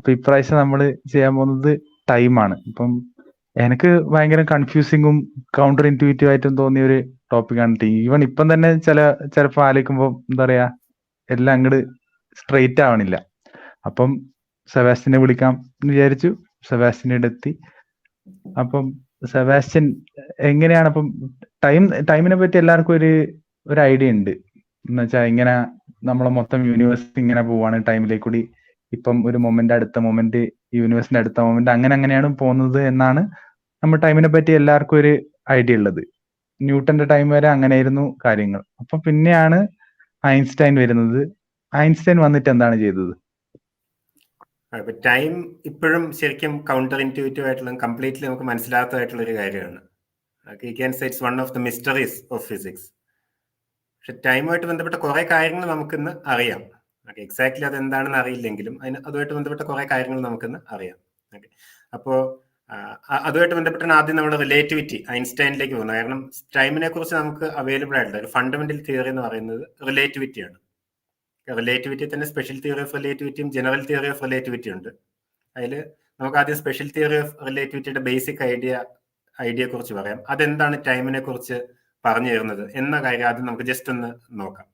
അപ്പൊ ഇപ്രാവശ്യം നമ്മൾ ചെയ്യാൻ പോകുന്നത് ടൈമാണ്. ഇപ്പം എനിക്ക് ഭയങ്കര കൺഫ്യൂസിങ്ങും കൗണ്ടർ ഇൻറ്റ്യൂറ്റീവ് ആയിട്ടും തോന്നിയ ഒരു ടോപ്പിക്കാണ് ഈവൻ ഇപ്പം തന്നെ ചിലപ്പോൾ ആലോചിക്കുമ്പോൾ എന്താ പറയാ എല്ലാം അങ്ങോട്ട് സ്ട്രെയിറ്റ് ആവണില്ല. അപ്പം സെബാസ്റ്റിനെ വിളിക്കാം എന്ന് വിചാരിച്ചു. സെബാസ്റ്റിനെ എത്തി. അപ്പം സെബാസ്റ്റ്യൻ എങ്ങനെയാണ് അപ്പം ടൈമിനെ പറ്റി എല്ലാവർക്കും ഒരു ഐഡിയ ഉണ്ട് എന്ന് വെച്ചാൽ ഇങ്ങനെ നമ്മളെ മൊത്തം യൂണിവേഴ്സ് ഇങ്ങനെ പോവാണ് ടൈമിലേക്ക് കൂടി. ഇപ്പം ഒരു മൊമെന്റ് അടുത്ത മൊമെന്റ് യൂണിവേഴ്സിന്റെ അടുത്ത മൊമെന്റ് അങ്ങനെയാണ് പോകുന്നത് എന്നാണ് നമ്മൾ ടൈമിനെ പറ്റി എല്ലാവർക്കും ഒരു ഐഡിയ ഉള്ളത്. ന്യൂട്ടന്റെ ടൈം വരെ അങ്ങനെയായിരുന്നു കാര്യങ്ങൾ. അപ്പൊ പിന്നെയാണ് ഐൻസ്റ്റൈൻ വരുന്നത്. ഐൻസ്റ്റൈൻ വന്നിട്ട് എന്താണ് ചെയ്തത്? ടൈം ഇപ്പോഴും ശരിക്കും കൗണ്ടർ ഇൻറ്റ്യൂറ്റീവ് ആയിട്ടുള്ള കംപ്ലീറ്റ്ലി നമുക്ക് മനസ്സിലാത്തതായിട്ടുള്ള ഒരു കാര്യമാണ്. You can say it's one of the mysteries of physics. പക്ഷെ ടൈമുമായിട്ട് ബന്ധപ്പെട്ട കുറെ കാര്യങ്ങൾ നമുക്കിന്ന് അറിയാം. എക്സാക്ട്ലി അത് എന്താണെന്ന് അറിയില്ലെങ്കിലും അതുമായിട്ട് ബന്ധപ്പെട്ട കുറെ കാര്യങ്ങൾ നമുക്കിന്ന് അറിയാം. അപ്പോൾ അതുമായിട്ട് ബന്ധപ്പെട്ടാണ് ആദ്യം നമ്മുടെ റിലേറ്റിവിറ്റി ഐൻസ്റ്റൈനിലേക്ക് പോകുന്നത്. കാരണം ടൈമിനെ കുറിച്ച് നമുക്ക് അവൈലബിൾ ആയിട്ടുള്ള ഒരു ഫണ്ടമെന്റൽ തിയറി എന്ന് പറയുന്നത് റിലേറ്റിവിറ്റിയാണ്. റിലേറ്റിവിറ്റി തന്നെ സ്പെഷ്യൽ തിയറി ഓഫ് റിലേറ്റിവിറ്റിയും ജനറൽ തിയറി ഓഫ് റിലേറ്റിവിറ്റി ഉണ്ട്. അതിൽ നമുക്ക് ആദ്യം സ്പെഷ്യൽ തിയറി ഓഫ് റിലേറ്റിവിറ്റിയുടെ ബേസിക് ഐഡിയയെ കുറിച്ച് പറയാം. അതെന്താണ് ടൈമിനെ കുറിച്ച് പറഞ്ഞു തരുന്നത് എന്ന കാര്യം ആദ്യം നമുക്ക് ജസ്റ്റ് ഒന്ന് നോക്കാം.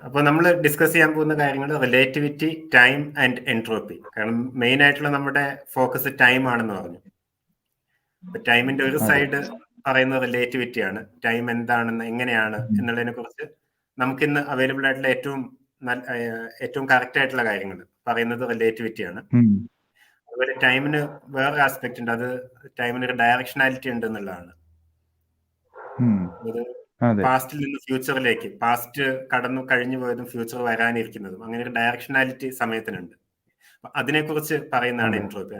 അപ്പോൾ നമ്മൾ ഡിസ്കസ് ചെയ്യാൻ പോകുന്ന കാര്യങ്ങൾ റിലേറ്റിവിറ്റി, ടൈം ആൻഡ് എൻട്രോപ്പി. കാരണം മെയിൻ ആയിട്ടുള്ള നമ്മുടെ ഫോക്കസ് ടൈം ആണെന്ന് പറഞ്ഞു. ടൈമിന്റെ ഒരു സൈഡ് പറയുന്നത് റിലേറ്റിവിറ്റിയാണ്. ടൈം എന്താണെന്ന് എങ്ങനെയാണ് എന്നുള്ളതിനെ കുറിച്ച് നമുക്കിന്ന് അവൈലബിൾ ആയിട്ടുള്ള ഏറ്റവും കറക്റ്റ് ആയിട്ടുള്ള കാര്യങ്ങൾ പറയുന്നത് റിലേറ്റിവിറ്റിയാണ്. അതുപോലെ ടൈമിന് വേറൊരു ആസ്പെക്ട് ഉണ്ട്. അത് ടൈമിന് ഒരു ഡയറക്ഷനാലിറ്റി ഉണ്ട് എന്നുള്ളതാണ്. പാസ്റ്റിൽ നിന്ന് ഫ്യൂച്ചറിലേക്ക്, പാസ്റ്റ് കഴിഞ്ഞു പോയതും ഫ്യൂച്ചർ വരാനിരിക്കുന്നതും അങ്ങനെ ഒരു ഡയറക്ഷനാലിറ്റി സമയത്തിനുണ്ട്. അതിനെക്കുറിച്ച് പറയുന്നതാണ് എൻട്രോപ്പി.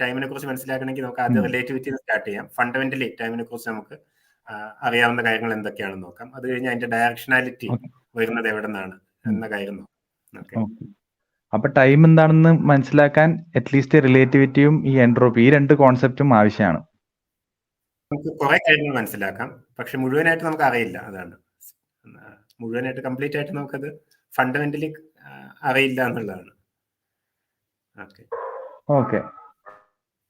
ടൈമിനെ കുറിച്ച് മനസ്സിലാക്കണമെങ്കിൽ നമുക്ക് ആദ്യം റിലേറ്റിവിറ്റി സ്റ്റാർട്ട് ചെയ്യാം. ഫണ്ടമെന്റലി ടൈമിനെ കുറിച്ച് നമുക്ക് അറിയാവുന്ന കാര്യങ്ങൾ എന്തൊക്കെയാണെന്ന് നോക്കാം. അത് കഴിഞ്ഞ് അതിന്റെ ഡയറക്ഷനാലിറ്റി വരുന്നത് എവിടെ നിന്നാണ് എന്ന കാര്യം നോക്കാം. അപ്പൊ ടൈം എന്താണെന്ന് മനസ്സിലാക്കാൻ അറ്റ്ലീസ്റ്റ് റിലേറ്റിവിറ്റിയും ഈ എൻട്രോപ്പി ഈ രണ്ട് കോൺസെപ്റ്റും ആവശ്യമാണ്. നമുക്ക് കുറെ കാര്യങ്ങൾ മനസ്സിലാക്കാം, പക്ഷെ മുഴുവനായിട്ട് നമുക്ക് അറിയില്ല. അതാണ് മുഴുവനായിട്ട് കംപ്ലീറ്റ് ആയിട്ട് നമുക്കത് ഫണ്ടമെന്റലി അറിയില്ല എന്നുള്ളതാണ്. ഓക്കെ,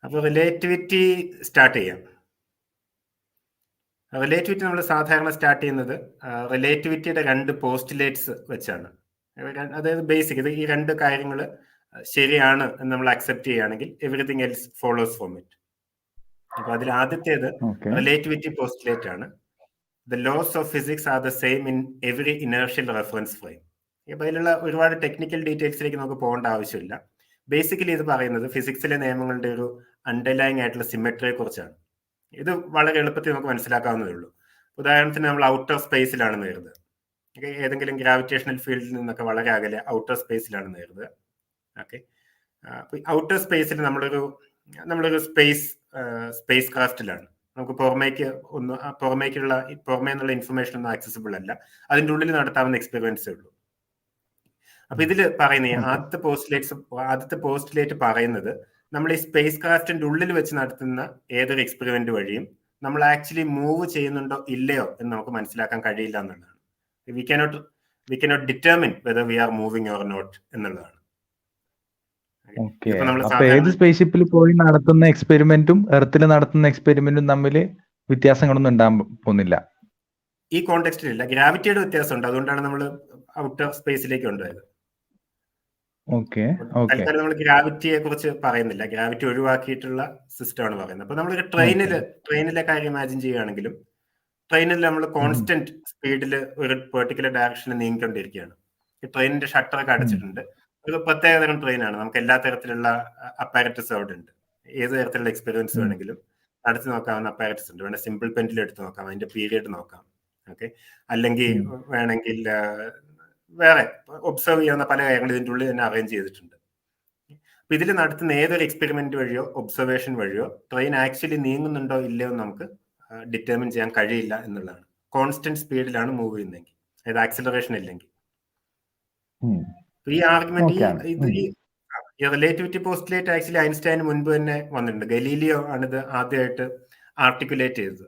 അപ്പൊ റിലേറ്റിവിറ്റി സ്റ്റാർട്ട് ചെയ്യാം. റിലേറ്റിവിറ്റി നമ്മൾ സാധാരണ സ്റ്റാർട്ട് ചെയ്യുന്നത് റിലേറ്റിവിറ്റിയുടെ രണ്ട് പോസ്റ്റുലേറ്റ്സ് വെച്ചാണ്. അതായത് ബേസിക് ഈ രണ്ട് കാര്യങ്ങൾ ശരിയാണ് എന്ന് നമ്മൾ അക്സെപ്റ്റ് ചെയ്യുകയാണെങ്കിൽ everything else follows from it. അപ്പൊ അതിൽ ആദ്യത്തേത് റിലേറ്റിവിറ്റി പോസ്റ്റുലേറ്റ് ആണ്. The laws of physics are the same in every inertial reference frame. അപ്പൊ അതിലുള്ള ഒരുപാട് ടെക്നിക്കൽ ഡീറ്റെയിൽസിലേക്ക് നമുക്ക് പോകേണ്ട ആവശ്യമില്ല. ബേസിക്കലി ഇത് പറയുന്നത് ഫിസിക്സിലെ നിയമങ്ങളുടെ ഒരു അണ്ടർലൈങ് ആയിട്ടുള്ള സിമെട്രിയെ കുറിച്ചാണ്. ഇത് വളരെ എളുപ്പത്തിൽ നമുക്ക് മനസ്സിലാക്കാവുന്നതേ ഉള്ളൂ. ഉദാഹരണത്തിന് നമ്മൾ ഔട്ടർ സ്പേസിലാണെന്ന് കരുതുക. ഏതെങ്കിലും ഗ്രാവിറ്റേഷണൽ ഫീൽഡിൽ നിന്നൊക്കെ വളരെ അകലെ ഔട്ടർ സ്പേസിലാണെന്ന് കരുതുക. ഓക്കെ, ഔട്ടർ സ്പേസിൽ നമ്മളൊരു സ്പേസ് ക്രാഫ്റ്റിലാണ്. നമുക്ക് പുറമേ എന്നുള്ള ഇൻഫർമേഷൻ ഒന്നും ആക്സസിബിൾ അല്ല. അതിൻ്റെ ഉള്ളിൽ നടത്താവുന്ന എക്സ്പെരിമെന്റ്സേ ഉള്ളൂ. അപ്പൊ ഇതിൽ പറയുന്ന ആദ്യത്തെ പോസ്റ്റുലേറ്റ് പറയുന്നത് നമ്മൾ ഈ സ്പേസ് ക്രാഫ്റ്റിന്റെ ഉള്ളിൽ വെച്ച് നടത്തുന്ന ഏതൊരു എക്സ്പെരിമെന്റ് വഴിയും നമ്മൾ ആക്ച്വലി മൂവ് ചെയ്യുന്നുണ്ടോ ഇല്ലയോ എന്ന് നമുക്ക് മനസ്സിലാക്കാൻ കഴിയില്ല എന്നുള്ളതാണ്. We cannot determine whether we are moving or not എന്നുള്ളതാണ്. അപ്പൊ ഏത് സ്പേസ്ഷിപ്പിൽ പോയി നടത്തുന്ന എക്സ്പെരിമെന്റും എർത്തിൽ നടത്തുന്ന എക്സ്പെരിമെന്റും തമ്മിൽ വ്യത്യാസങ്ങളൊന്നും ഉണ്ടാകാൻ പോകുന്നില്ല. ഈ കോണ്ടെക്സ്റ്റിലില്ല. ഗ്രാവിറ്റിയുടെ വ്യത്യാസമുണ്ട്. അതുകൊണ്ടാണ് നമ്മൾ ഔട്ടർ സ്പേസിലേക്ക് കൊണ്ടുപോയത്. തൽക്കാലം നമ്മൾ ഗ്രാവിറ്റിയെ കുറിച്ച് പറയുന്നില്ല. ഗ്രാവിറ്റി ഒഴിവാക്കിയിട്ടുള്ള സിസ്റ്റമാണ് പറയുന്നത്. അപ്പൊ നമ്മളൊരു ട്രെയിനിലെ കാര്യം ഇമാജിൻ ചെയ്യുകയാണെങ്കിലും ട്രെയിനിൽ നമ്മൾ കോൺസ്റ്റന്റ് സ്പീഡിൽ ഒരു പെർട്ടിക്കുലർ ഡയറക്ഷനിൽ നീങ്ങിക്കൊണ്ടിരിക്കുകയാണ്. ഈ ട്രെയിനിന്റെ ഷട്ടറൊക്കെ അടച്ചിട്ടുണ്ട്. ഒരു പ്രത്യേകതരം ട്രെയിനാണ്. നമുക്ക് എല്ലാ തരത്തിലുള്ള അപ്പാരറ്റസ് അവിടെ ഉണ്ട്. ഏത് തരത്തിലുള്ള എക്സ്പെരിമെന്റ്സ് വേണമെങ്കിലും നടത്തി നോക്കാവുന്ന അപ്പാരറ്റസ് ഉണ്ട്. വേണമെങ്കിൽ സിമ്പിൾ പെൻഡിൽ എടുത്ത് നോക്കാം, അതിന്റെ പീരിയഡ് നോക്കാം. ഓക്കെ, അല്ലെങ്കിൽ വേണമെങ്കിൽ വേറെ ഒബ്സർവ് ചെയ്യാവുന്ന പല കാര്യങ്ങളും ഇതിൻ്റെ ഉള്ളിൽ തന്നെ അറേഞ്ച് ചെയ്തിട്ടുണ്ട്. അപ്പൊ ഇതിൽ നടത്തുന്ന ഏതൊരു എക്സ്പെരിമെന്റ് വഴിയോ ഒബ്സർവേഷൻ വഴിയോ ട്രെയിൻ ആക്ച്വലി നീങ്ങുന്നുണ്ടോ ഇല്ലയോ നമുക്ക് ഡിറ്റർമിൻ ചെയ്യാൻ കഴിയില്ല എന്നുള്ളതാണ്. കോൺസ്റ്റന്റ് സ്പീഡിലാണ് മൂവ് ചെയ്യുന്നതെങ്കിൽ, അതായത് ആക്സിലറേഷൻ ഇല്ലെങ്കിൽ. ഈ ആർഗ്യുമെന്റ് ഈ റിലേറ്റിവിറ്റി പോസ്റ്റുലേറ്റ് ആക്ച്വലി ഐൻസ്റ്റൈന് മുൻപ് തന്നെ വന്നിട്ടുണ്ട്. ഗലീലിയോ ആണിത് ആദ്യമായിട്ട് ആർട്ടിക്കുലേറ്റ് ചെയ്തത്.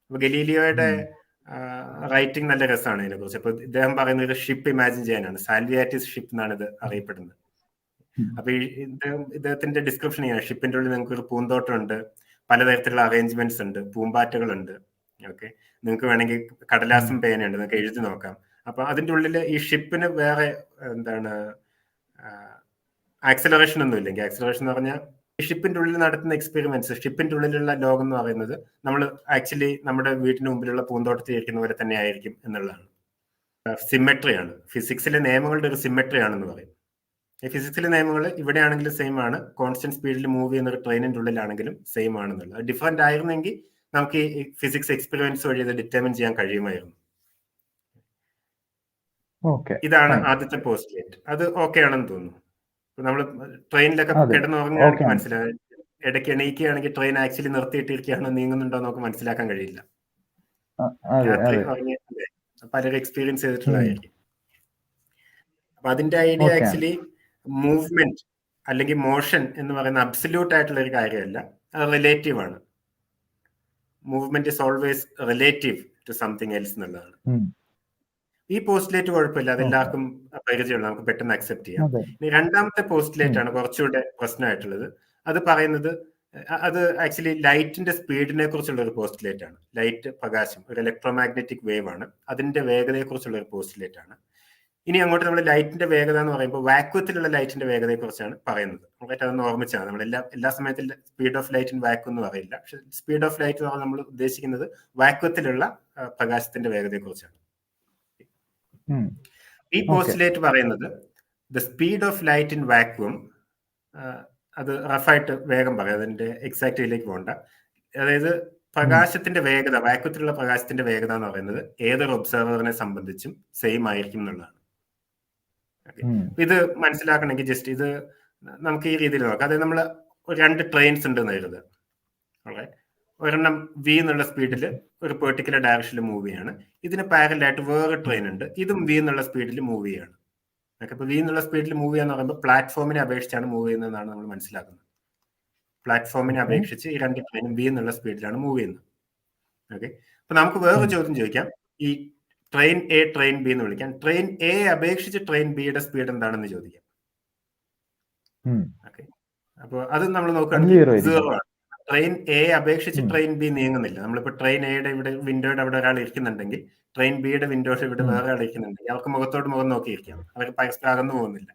അപ്പൊ ഗലീലിയോയുടെ റൈറ്റിംഗ് നല്ല രസമാണ് ഇതിനെക്കുറിച്ച്. അപ്പൊ ഇദ്ദേഹം പറയുന്ന ഒരു ഷിപ്പ് ഇമാജിൻ ചെയ്യാനാണ്. സാൽവിയാറ്റിസ് ഷിപ്പ് എന്നാണ് ഇത് അറിയപ്പെടുന്നത്. അപ്പൊ ഇദ്ദേഹത്തിന്റെ ഡിസ്ക്രിപ്ഷൻ ചെയ്യണം. ഷിപ്പിന്റെ ഉള്ളിൽ നിങ്ങൾക്ക് ഒരു പൂന്തോട്ടമുണ്ട്, പലതരത്തിലുള്ള അറേഞ്ച്മെന്റ്സ് ഉണ്ട്, പൂമ്പാറ്റകളുണ്ട്. ഓക്കെ, നിങ്ങൾക്ക് വേണമെങ്കിൽ കടലാസും പേനയുണ്ട്, നിങ്ങൾക്ക് എഴുതി നോക്കാം. അപ്പൊ അതിന്റെ ഉള്ളിൽ ഈ ഷിപ്പിന് വേറെ എന്താണ് ആക്സലറേഷൻ ഒന്നും ഇല്ലെങ്കിൽ, ആക്സലറേഷൻ എന്ന് പറഞ്ഞാൽ ഈ ഷിപ്പിന്റെ ഉള്ളിൽ നടത്തുന്ന എക്സ്പെരിമെന്റ്സ്, ഷിപ്പിന്റെ ഉള്ളിലുള്ള ലോകം എന്ന് പറയുന്നത് നമ്മൾ ആക്ച്വലി നമ്മുടെ വീടിന് മുമ്പിലുള്ള പൂന്തോട്ടത്തിൽ ഇരിക്കുന്ന പോലെ തന്നെ ആയിരിക്കും എന്നുള്ളതാണ്. സിമെട്രിയാണ്, ഫിസിക്സിലെ നിയമങ്ങളുടെ ഒരു സിമെട്രി ആണെന്ന് പറയും. ഈ ഫിസിക്സിലെ നിയമങ്ങൾ ഇവിടെയാണെങ്കിലും സെയിം ആണ്, കോൺസ്റ്റന്റ് സ്പീഡിൽ മൂവ് ചെയ്യുന്ന ഒരു ട്രെയിനിന്റെ ഉള്ളിലാണെങ്കിലും സെയിം ആണെന്നുള്ളത്. ഡിഫറെന്റ് ആയിരുന്നെങ്കിൽ നമുക്ക് ഈ ഫിസിക്സ് എക്സ്പെരിമെന്റ്സ് വഴി ഇത് ഡിറ്റർമിൻ ചെയ്യാൻ കഴിയുമായിരുന്നു. ഇതാണ് ആദ്യത്തെ പോസ്റ്റുലേറ്റ്. അത് ഓക്കെ ആണെന്ന് തോന്നുന്നു. നമ്മൾ ട്രെയിനിലൊക്കെ കിടന്നുറങ്ങുകയാണെങ്കിൽ മനസ്സിലാവും. ഇടയ്ക്ക് എണീക്കുകയാണെങ്കിൽ ട്രെയിൻ ആക്ച്വലി നിർത്തിയിട്ടിരിക്കുകയാണോ നീങ്ങുന്നുണ്ടോ നമുക്ക് മനസ്സിലാക്കാൻ കഴിയില്ല. രാത്രി ഉറങ്ങിയിട്ടില്ലേ, പലരും എക്സ്പീരിയൻസ് ചെയ്തിട്ടുള്ളതായിരിക്കും. അപ്പൊ അതിന്റെ ഐഡിയ ആക്ച്വലി മൂവ്മെന്റ് അല്ലെങ്കിൽ മോഷൻ എന്ന് പറയുന്ന അബ്സല്യൂട്ട് ആയിട്ടുള്ള ഒരു കാര്യമല്ല, അത് റിലേറ്റീവ് ആണ്. Movement is always relative to something else എന്നുള്ളതാണ്. ഈ പോസ്റ്റുലേറ്റ് കുഴപ്പമില്ല, അതെല്ലാവർക്കും പരിചയമുള്ള, നമുക്ക് പെട്ടെന്ന് അക്സെപ്റ്റ് ചെയ്യാം. ഇനി രണ്ടാമത്തെ പോസ്റ്റുലേറ്റ് ആണ് കുറച്ചുകൂടെ പ്രശ്നമായിട്ടുള്ളത്. അത് പറയുന്നത്, അത് ആക്ച്വലി ലൈറ്റിന്റെ സ്പീഡിനെ കുറിച്ചുള്ള ഒരു പോസ്റ്റുലേറ്റ് ആണ്. ലൈറ്റ്, പ്രകാശം ഒരു ഇലക്ട്രോമാഗ്നറ്റിക് വേവ് ആണ്, അതിന്റെ വേഗതയെ കുറിച്ചുള്ള ഒരു പോസ്റ്റുലേറ്റ് ആണ്. ഇനി അങ്ങോട്ട് നമ്മൾ ലൈറ്റിന്റെ വേഗത എന്ന് പറയുമ്പോൾ വാക്വത്തിലുള്ള ലൈറ്റിന്റെ വേഗതയെ കുറിച്ചാണ് പറയുന്നത്. നമുക്ക് അതൊന്ന് ഓർമ്മിച്ചാണ്. നമ്മൾ എല്ലാ സമയത്തും speed of light in vacuum എന്ന് പറയില്ല, പക്ഷെ സ്പീഡ് ഓഫ് ലൈറ്റ് എന്ന് പറഞ്ഞാൽ നമ്മൾ ഉദ്ദേശിക്കുന്നത് വാക്വത്തിലുള്ള പ്രകാശത്തിന്റെ വേഗതയെ കുറിച്ചാണ്. ഈ പോസ്റ്റുലേറ്റ് പറയുന്നത് the speed of light in vacuum, അത് റഫായിട്ട് വേഗം പറയാം, അതിന്റെ എക്സാക്റ്റിലേക്ക് പോകണ്ട. അതായത് പ്രകാശത്തിന്റെ വേഗത, വാക്വത്തിലുള്ള പ്രകാശത്തിന്റെ വേഗത എന്ന് പറയുന്നത് ഏതൊരു ഒബ്സർവറിനെ സംബന്ധിച്ചും സെയിം ആയിരിക്കും എന്നുള്ളതാണ്. ഇത് മനസ്സിലാക്കണമെങ്കിൽ ജസ്റ്റ് ഇത് നമുക്ക് ഈ രീതിയിൽ നോക്കാം. അതായത് നമ്മൾ രണ്ട് ട്രെയിൻസ് ഉണ്ടെന്ന് കരുതുക. ഒരെണ്ണം വി എന്നുള്ള സ്പീഡിൽ ഒരു പെർട്ടിക്കുലർ ഡയറക്ഷനിൽ മൂവ് ചെയ്യാണ്. ഇതിന് പാരലായിട്ട് വേറെ ട്രെയിൻ ഉണ്ട്, ഇതും വി എന്നുള്ള സ്പീഡിൽ മൂവ് ചെയ്യാണ്. അപ്പൊ വി എന്നുള്ള സ്പീഡിൽ മൂവ് ചെയ്യാന്ന് പറയുമ്പോൾ പ്ലാറ്റ്ഫോമിനെ അപേക്ഷിച്ചാണ് മൂവ് ചെയ്യുന്നതെന്നാണ് നമ്മൾ മനസ്സിലാക്കുന്നത്. പ്ലാറ്റ്ഫോമിനെ അപേക്ഷിച്ച് ഈ രണ്ട് ട്രെയിനും വി എന്നുള്ള സ്പീഡിലാണ് മൂവ് ചെയ്യുന്നത്. ഓക്കെ, അപ്പൊ നമുക്ക് വേറെ ചോദ്യം ചോദിക്കാം. ഈ ട്രെയിൻ എ, ട്രെയിൻ ബി എന്ന് വിളിക്കാം. ട്രെയിൻ എ അപേക്ഷിച്ച് ട്രെയിൻ ബിയുടെ സ്പീഡ് എന്താണെന്ന് ചോദിക്കാം. ഓക്കെ, അപ്പൊ അത് നമ്മൾ നോക്കുകയാണെങ്കിൽ 0 ആണ്. ട്രെയിൻ എ അപേക്ഷിച്ച് ട്രെയിൻ ബി നീങ്ങുന്നില്ല. നമ്മളിപ്പോ ട്രെയിൻ എയുടെ ഇവിടെ വിൻഡോയുടെ അവിടെ ഒരാൾ ഇരിക്കുന്നുണ്ടെങ്കിൽ ട്രെയിൻ ബിയുടെ വിൻഡോയുടെ ഇവിടെ വേറെ ആൾ ഇരിക്കുന്നുണ്ടെങ്കിൽ അവർക്ക് മുഖത്തോട് മുഖം നോക്കിയിരിക്കാം, അവർക്ക് പരസ്പരം അകന്നു പോകുന്നില്ല.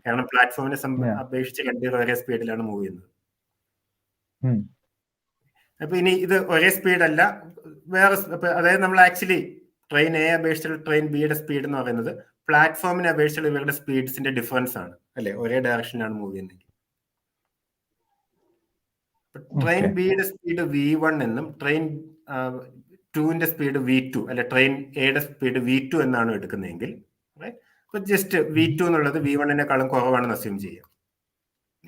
കാരണം പ്ലാറ്റ്ഫോമിനെ അപേക്ഷിച്ച് രണ്ടുപേർ ഒരേ സ്പീഡിലാണ് മൂവ് ചെയ്യുന്നത്. അപ്പൊ ഇനി ഇത് ഒരേ സ്പീഡല്ല, വേറെ, അതായത് നമ്മൾ ആക്ച്വലി ട്രെയിൻ എ അപേക്ഷിച്ചുള്ള ട്രെയിൻ ബിയുടെ സ്പീഡ് എന്ന് പറയുന്നത് പ്ലാറ്റ്ഫോമിനെ അപേക്ഷിച്ചുള്ള ഇവരുടെ സ്പീഡ്സിന്റെ ഡിഫറൻസ് ആണ്, അല്ലെ? ഒരേ ഡയറക്ഷനിലാണ് മൂവ് ചെയ്യുന്നത്. ട്രെയിൻ ബിയുടെ സ്പീഡ് V1 എന്നും ട്രെയിൻ 2ന്റെ സ്പീഡ് V2, അല്ലെ ട്രെയിൻ എയുടെ സ്പീഡ് V2 എന്നാണ് എടുക്കുന്നതെങ്കിൽ അപ്പൊ ജസ്റ്റ് V2 എന്നുള്ളത് V1-നേക്കാളും കുറവാണെന്ന് അസ്യൂം ചെയ്യാം.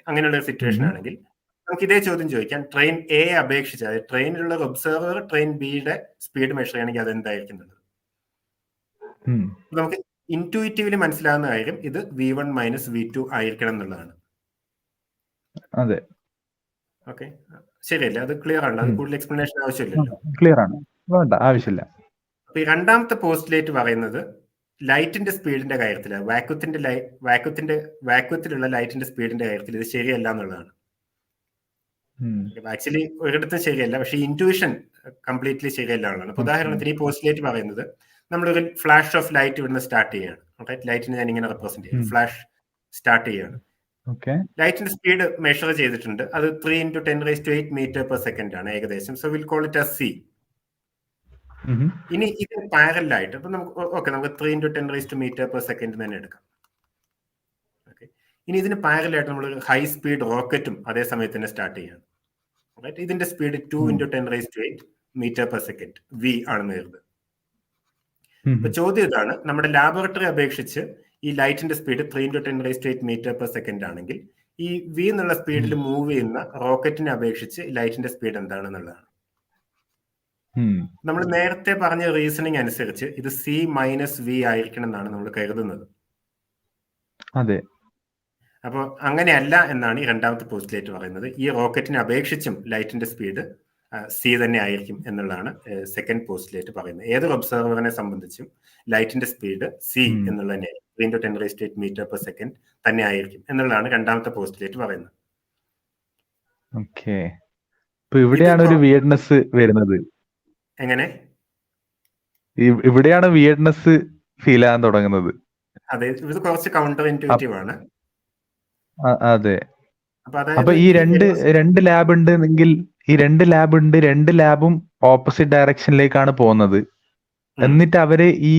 അങ്ങനെയുള്ള ഒരു സിറ്റുവേഷൻ ആണെങ്കിൽ നമുക്ക് ഇതേ ചോദ്യം ചോദിക്കാം. ട്രെയിൻ എ അപേക്ഷിച്ച്, അതായത് ട്രെയിനിലുള്ള ഒബ്സർവർ ട്രെയിൻ ബിയുടെ സ്പീഡ് മെഷർ ചെയ്യണമെങ്കിൽ അത് എന്തായിരിക്കുന്നത്? നമുക്ക് ഇൻറ്റ്യൂറ്റീവ്ലി മനസ്സിലാവുന്ന കാര്യം ഇത് V1 - V2 ആയിരിക്കണം എന്നുള്ളതാണ്. അതെ, ഓക്കെ, ശരിയല്ലേ? അത് ക്ലിയർ ആണ്, അത് കൂടുതൽ എക്സ്പ്ലനേഷൻ ആവശ്യമില്ലല്ലോ. ക്ലിയർ ആണ്, വേണ്ട, ആവശ്യമില്ല. അപ്പൊ ഈ രണ്ടാമത്തെ പോസ്റ്റുലേറ്റ് പറയുന്നത് ലൈറ്റിന്റെ സ്പീഡിന്റെ കാര്യത്തിൽ, വാക്വത്തിലുള്ള ലൈറ്റിന്റെ സ്പീഡിന്റെ കാര്യത്തിൽ ഇത് ശരിയല്ല എന്നുള്ളതാണ്. ആക്ച്വലി ഒരിടത്തും ശരിയല്ല, പക്ഷെ ഇൻറ്റ്യൂഷൻ കംപ്ലീറ്റ്ലി ശരിയല്ല എന്നുള്ളതാണ്. ഉദാഹരണത്തിന് ഈ പോസ്റ്റുലേറ്റ് പറയുന്നത് നമ്മളൊരു ഫ്ലാഷ് ഓഫ് ലൈറ്റ് ഇവിടുന്ന് സ്റ്റാർട്ട് ചെയ്യാണ്. ലൈറ്റിനെ ഞാൻ ഇങ്ങനെ റെപ്രസെന്റ് ചെയ്യും, ഫ്ലാഷ് സ്റ്റാർട്ട് ചെയ്യാണ്. ലൈറ്റിന്റെ സ്പീഡ് മെഷർ ചെയ്തിട്ടുണ്ട്, അത് 3 × 10⁸ മീറ്റർ/സെക്കൻഡ് ആണ് ഏകദേശം. So will call it as c. ഇനി ഇത് പാരലായിട്ട്, അപ്പൊ നമുക്ക് 3 × 10⁻⁻⁷ മീറ്റർ/സെക്കൻഡ് തന്നെ എടുക്കാം. ഓക്കെ, ഇനി ഇതിന് പാരലായിട്ട് നമ്മൾ ഹൈ സ്പീഡ് റോക്കറ്റും അതേ സമയത്ത് തന്നെ സ്റ്റാർട്ട് ചെയ്യാണ്. ഇതിന്റെ സ്പീഡ് 2 × 10⁸ മീറ്റർ/സെക്കൻഡ് v ആണെന്ന് കരുതുക. അപ്പൊ ചോദ്യം ഇതാണ്, നമ്മുടെ ലാബോറട്ടറി അപേക്ഷിച്ച് ഈ ലൈറ്റിന്റെ സ്പീഡ് 3 × 10⁸ മീറ്റർ/സെക്കൻഡ് ആണെങ്കിൽ ഈ v എന്നുള്ള സ്പീഡിൽ മൂവ് ചെയ്യുന്ന റോക്കറ്റിനെ അപേക്ഷിച്ച് ലൈറ്റിന്റെ സ്പീഡ് എന്താണെന്നുള്ളതാണ്. നമ്മൾ നേരത്തെ പറഞ്ഞ റീസണിങ് അനുസരിച്ച് ഇത് c - v ആയിരിക്കണം എന്നാണ് നമ്മൾ കരുതുന്നത്. അതെ, അപ്പോൾ അങ്ങനെയല്ല എന്നാണ് ഈ രണ്ടാമത്തെ പോസ്റ്റുലേറ്റ് പറയുന്നത്. ഈ റോക്കറ്റിനെ അപേക്ഷിച്ചും ലൈറ്റിന്റെ സ്പീഡ് സി തന്നെ ആയിരിക്കും എന്നുള്ളതാണ് സെക്കൻഡ് പോസ്റ്റുലേറ്റ് പറയുന്നത്. ഏതൊരു ഒബ്സർവറിനെ സംബന്ധിച്ചും ലൈറ്റിന്റെ സ്പീഡ് സി എന്നുള്ള തന്നെയായിരിക്കും, 3 × 10⁸ മീറ്റർ/സെക്കൻഡ് തന്നെ ആയിരിക്കും എന്നുള്ളതാണ് രണ്ടാമത്തെ പോസ്റ്റുലേറ്റ് പറയുന്നത്. ഓക്കെ, ഇപ്പൊ ഇവിടെയാണ് ഒരു വിയർഡ്നെസ് വരുന്നത്. എങ്ങനെ? ഇവിടെയാണ് വിയർഡ്നെസ് ഫീൽ ആകാൻ തുടങ്ങുന്നത്. അതെ, ഇത് കുറച്ച് കൗണ്ടർ ഇൻറ്റ്യൂറ്റീവ് ആണ്. അതെ, അപ്പൊ അപ്പൊ ഈ രണ്ട് ലാബ് ഉണ്ടെങ്കിൽ രണ്ട് ലാബും ഓപ്പോസിറ്റ് ഡയറക്ഷനിലേക്കാണ് പോകുന്നത്. എന്നിട്ട് അവര് ഈ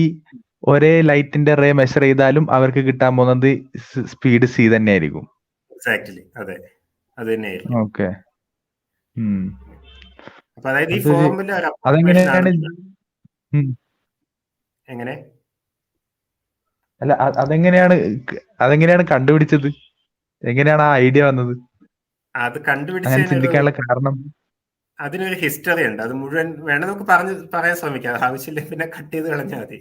ഒരേ ലൈറ്റിന്റെ റേ മെഷർ ചെയ്താലും അവർക്ക് കിട്ടാൻ പോകുന്നത് സ്പീഡ് സി തന്നെ ആയിരിക്കും. എക്സാക്ട്ലി, അതെ, അത് തന്നെയായിരിക്കും. ഓക്കെ, അപ്പൊ അതായത് ഈ ഫോർമുല അതെങ്ങനെയാണ് എങ്ങനെ അല്ല അതെങ്ങനെയാണ് കണ്ടുപിടിച്ചത്? എങ്ങനെയാണ് ആ ഐഡിയ വന്നത്? അത് ചിന്തിക്കാനുള്ള കാരണം? അതിനൊരു ഹിസ്റ്ററി ഉണ്ട്. അത് മുഴുവൻ വേണം നമുക്ക് പറയാൻ ശ്രമിക്കാം. ആവശ്യമില്ല പിന്നെ കട്ട് ചെയ്ത് കളഞ്ഞാൽ മതി.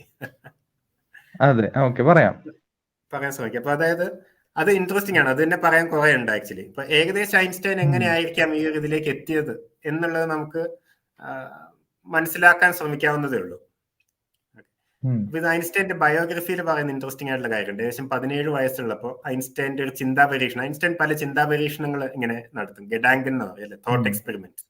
അതെ, ഓക്കെ, പറയാൻ ശ്രമിക്കാം. അപ്പൊ അതായത് അത് ഇൻട്രസ്റ്റിംഗ് ആണ്. അത് തന്നെ പറയാൻ കുറെ ഉണ്ട് ആക്ച്വലി. ഇപ്പൊ ഏകദേശം ഐൻസ്റ്റൈൻ എങ്ങനെയായിരിക്കാം ഈ ഒരു ഇതിലേക്ക് എത്തിയത് എന്നുള്ളത് നമുക്ക് മനസ്സിലാക്കാൻ ശ്രമിക്കാവുന്നതേ ഉള്ളൂ. അപ്പൊ ഇത് ഐൻസ്റ്റൈന്റെ ബയോഗ്രഫിയിൽ പറയുന്ന ഇൻട്രസ്റ്റിംഗ് ആയിട്ടുള്ള കാര്യമുണ്ട്. ഏകദേശം 17 വയസ്സുള്ളപ്പോൾ ഐൻസ്റ്റൈന്റെ ഒരു ചിന്താ പരീക്ഷണം, ഐൻസ്റ്റൈൻ പല ചിന്താ പരീക്ഷണങ്ങൾ ഇങ്ങനെ നടത്തും. ഗെഡാങ്കൻ എന്ന് പറയല്ലേ, തോട്ട് എക്സ്പെരിമെന്റ്.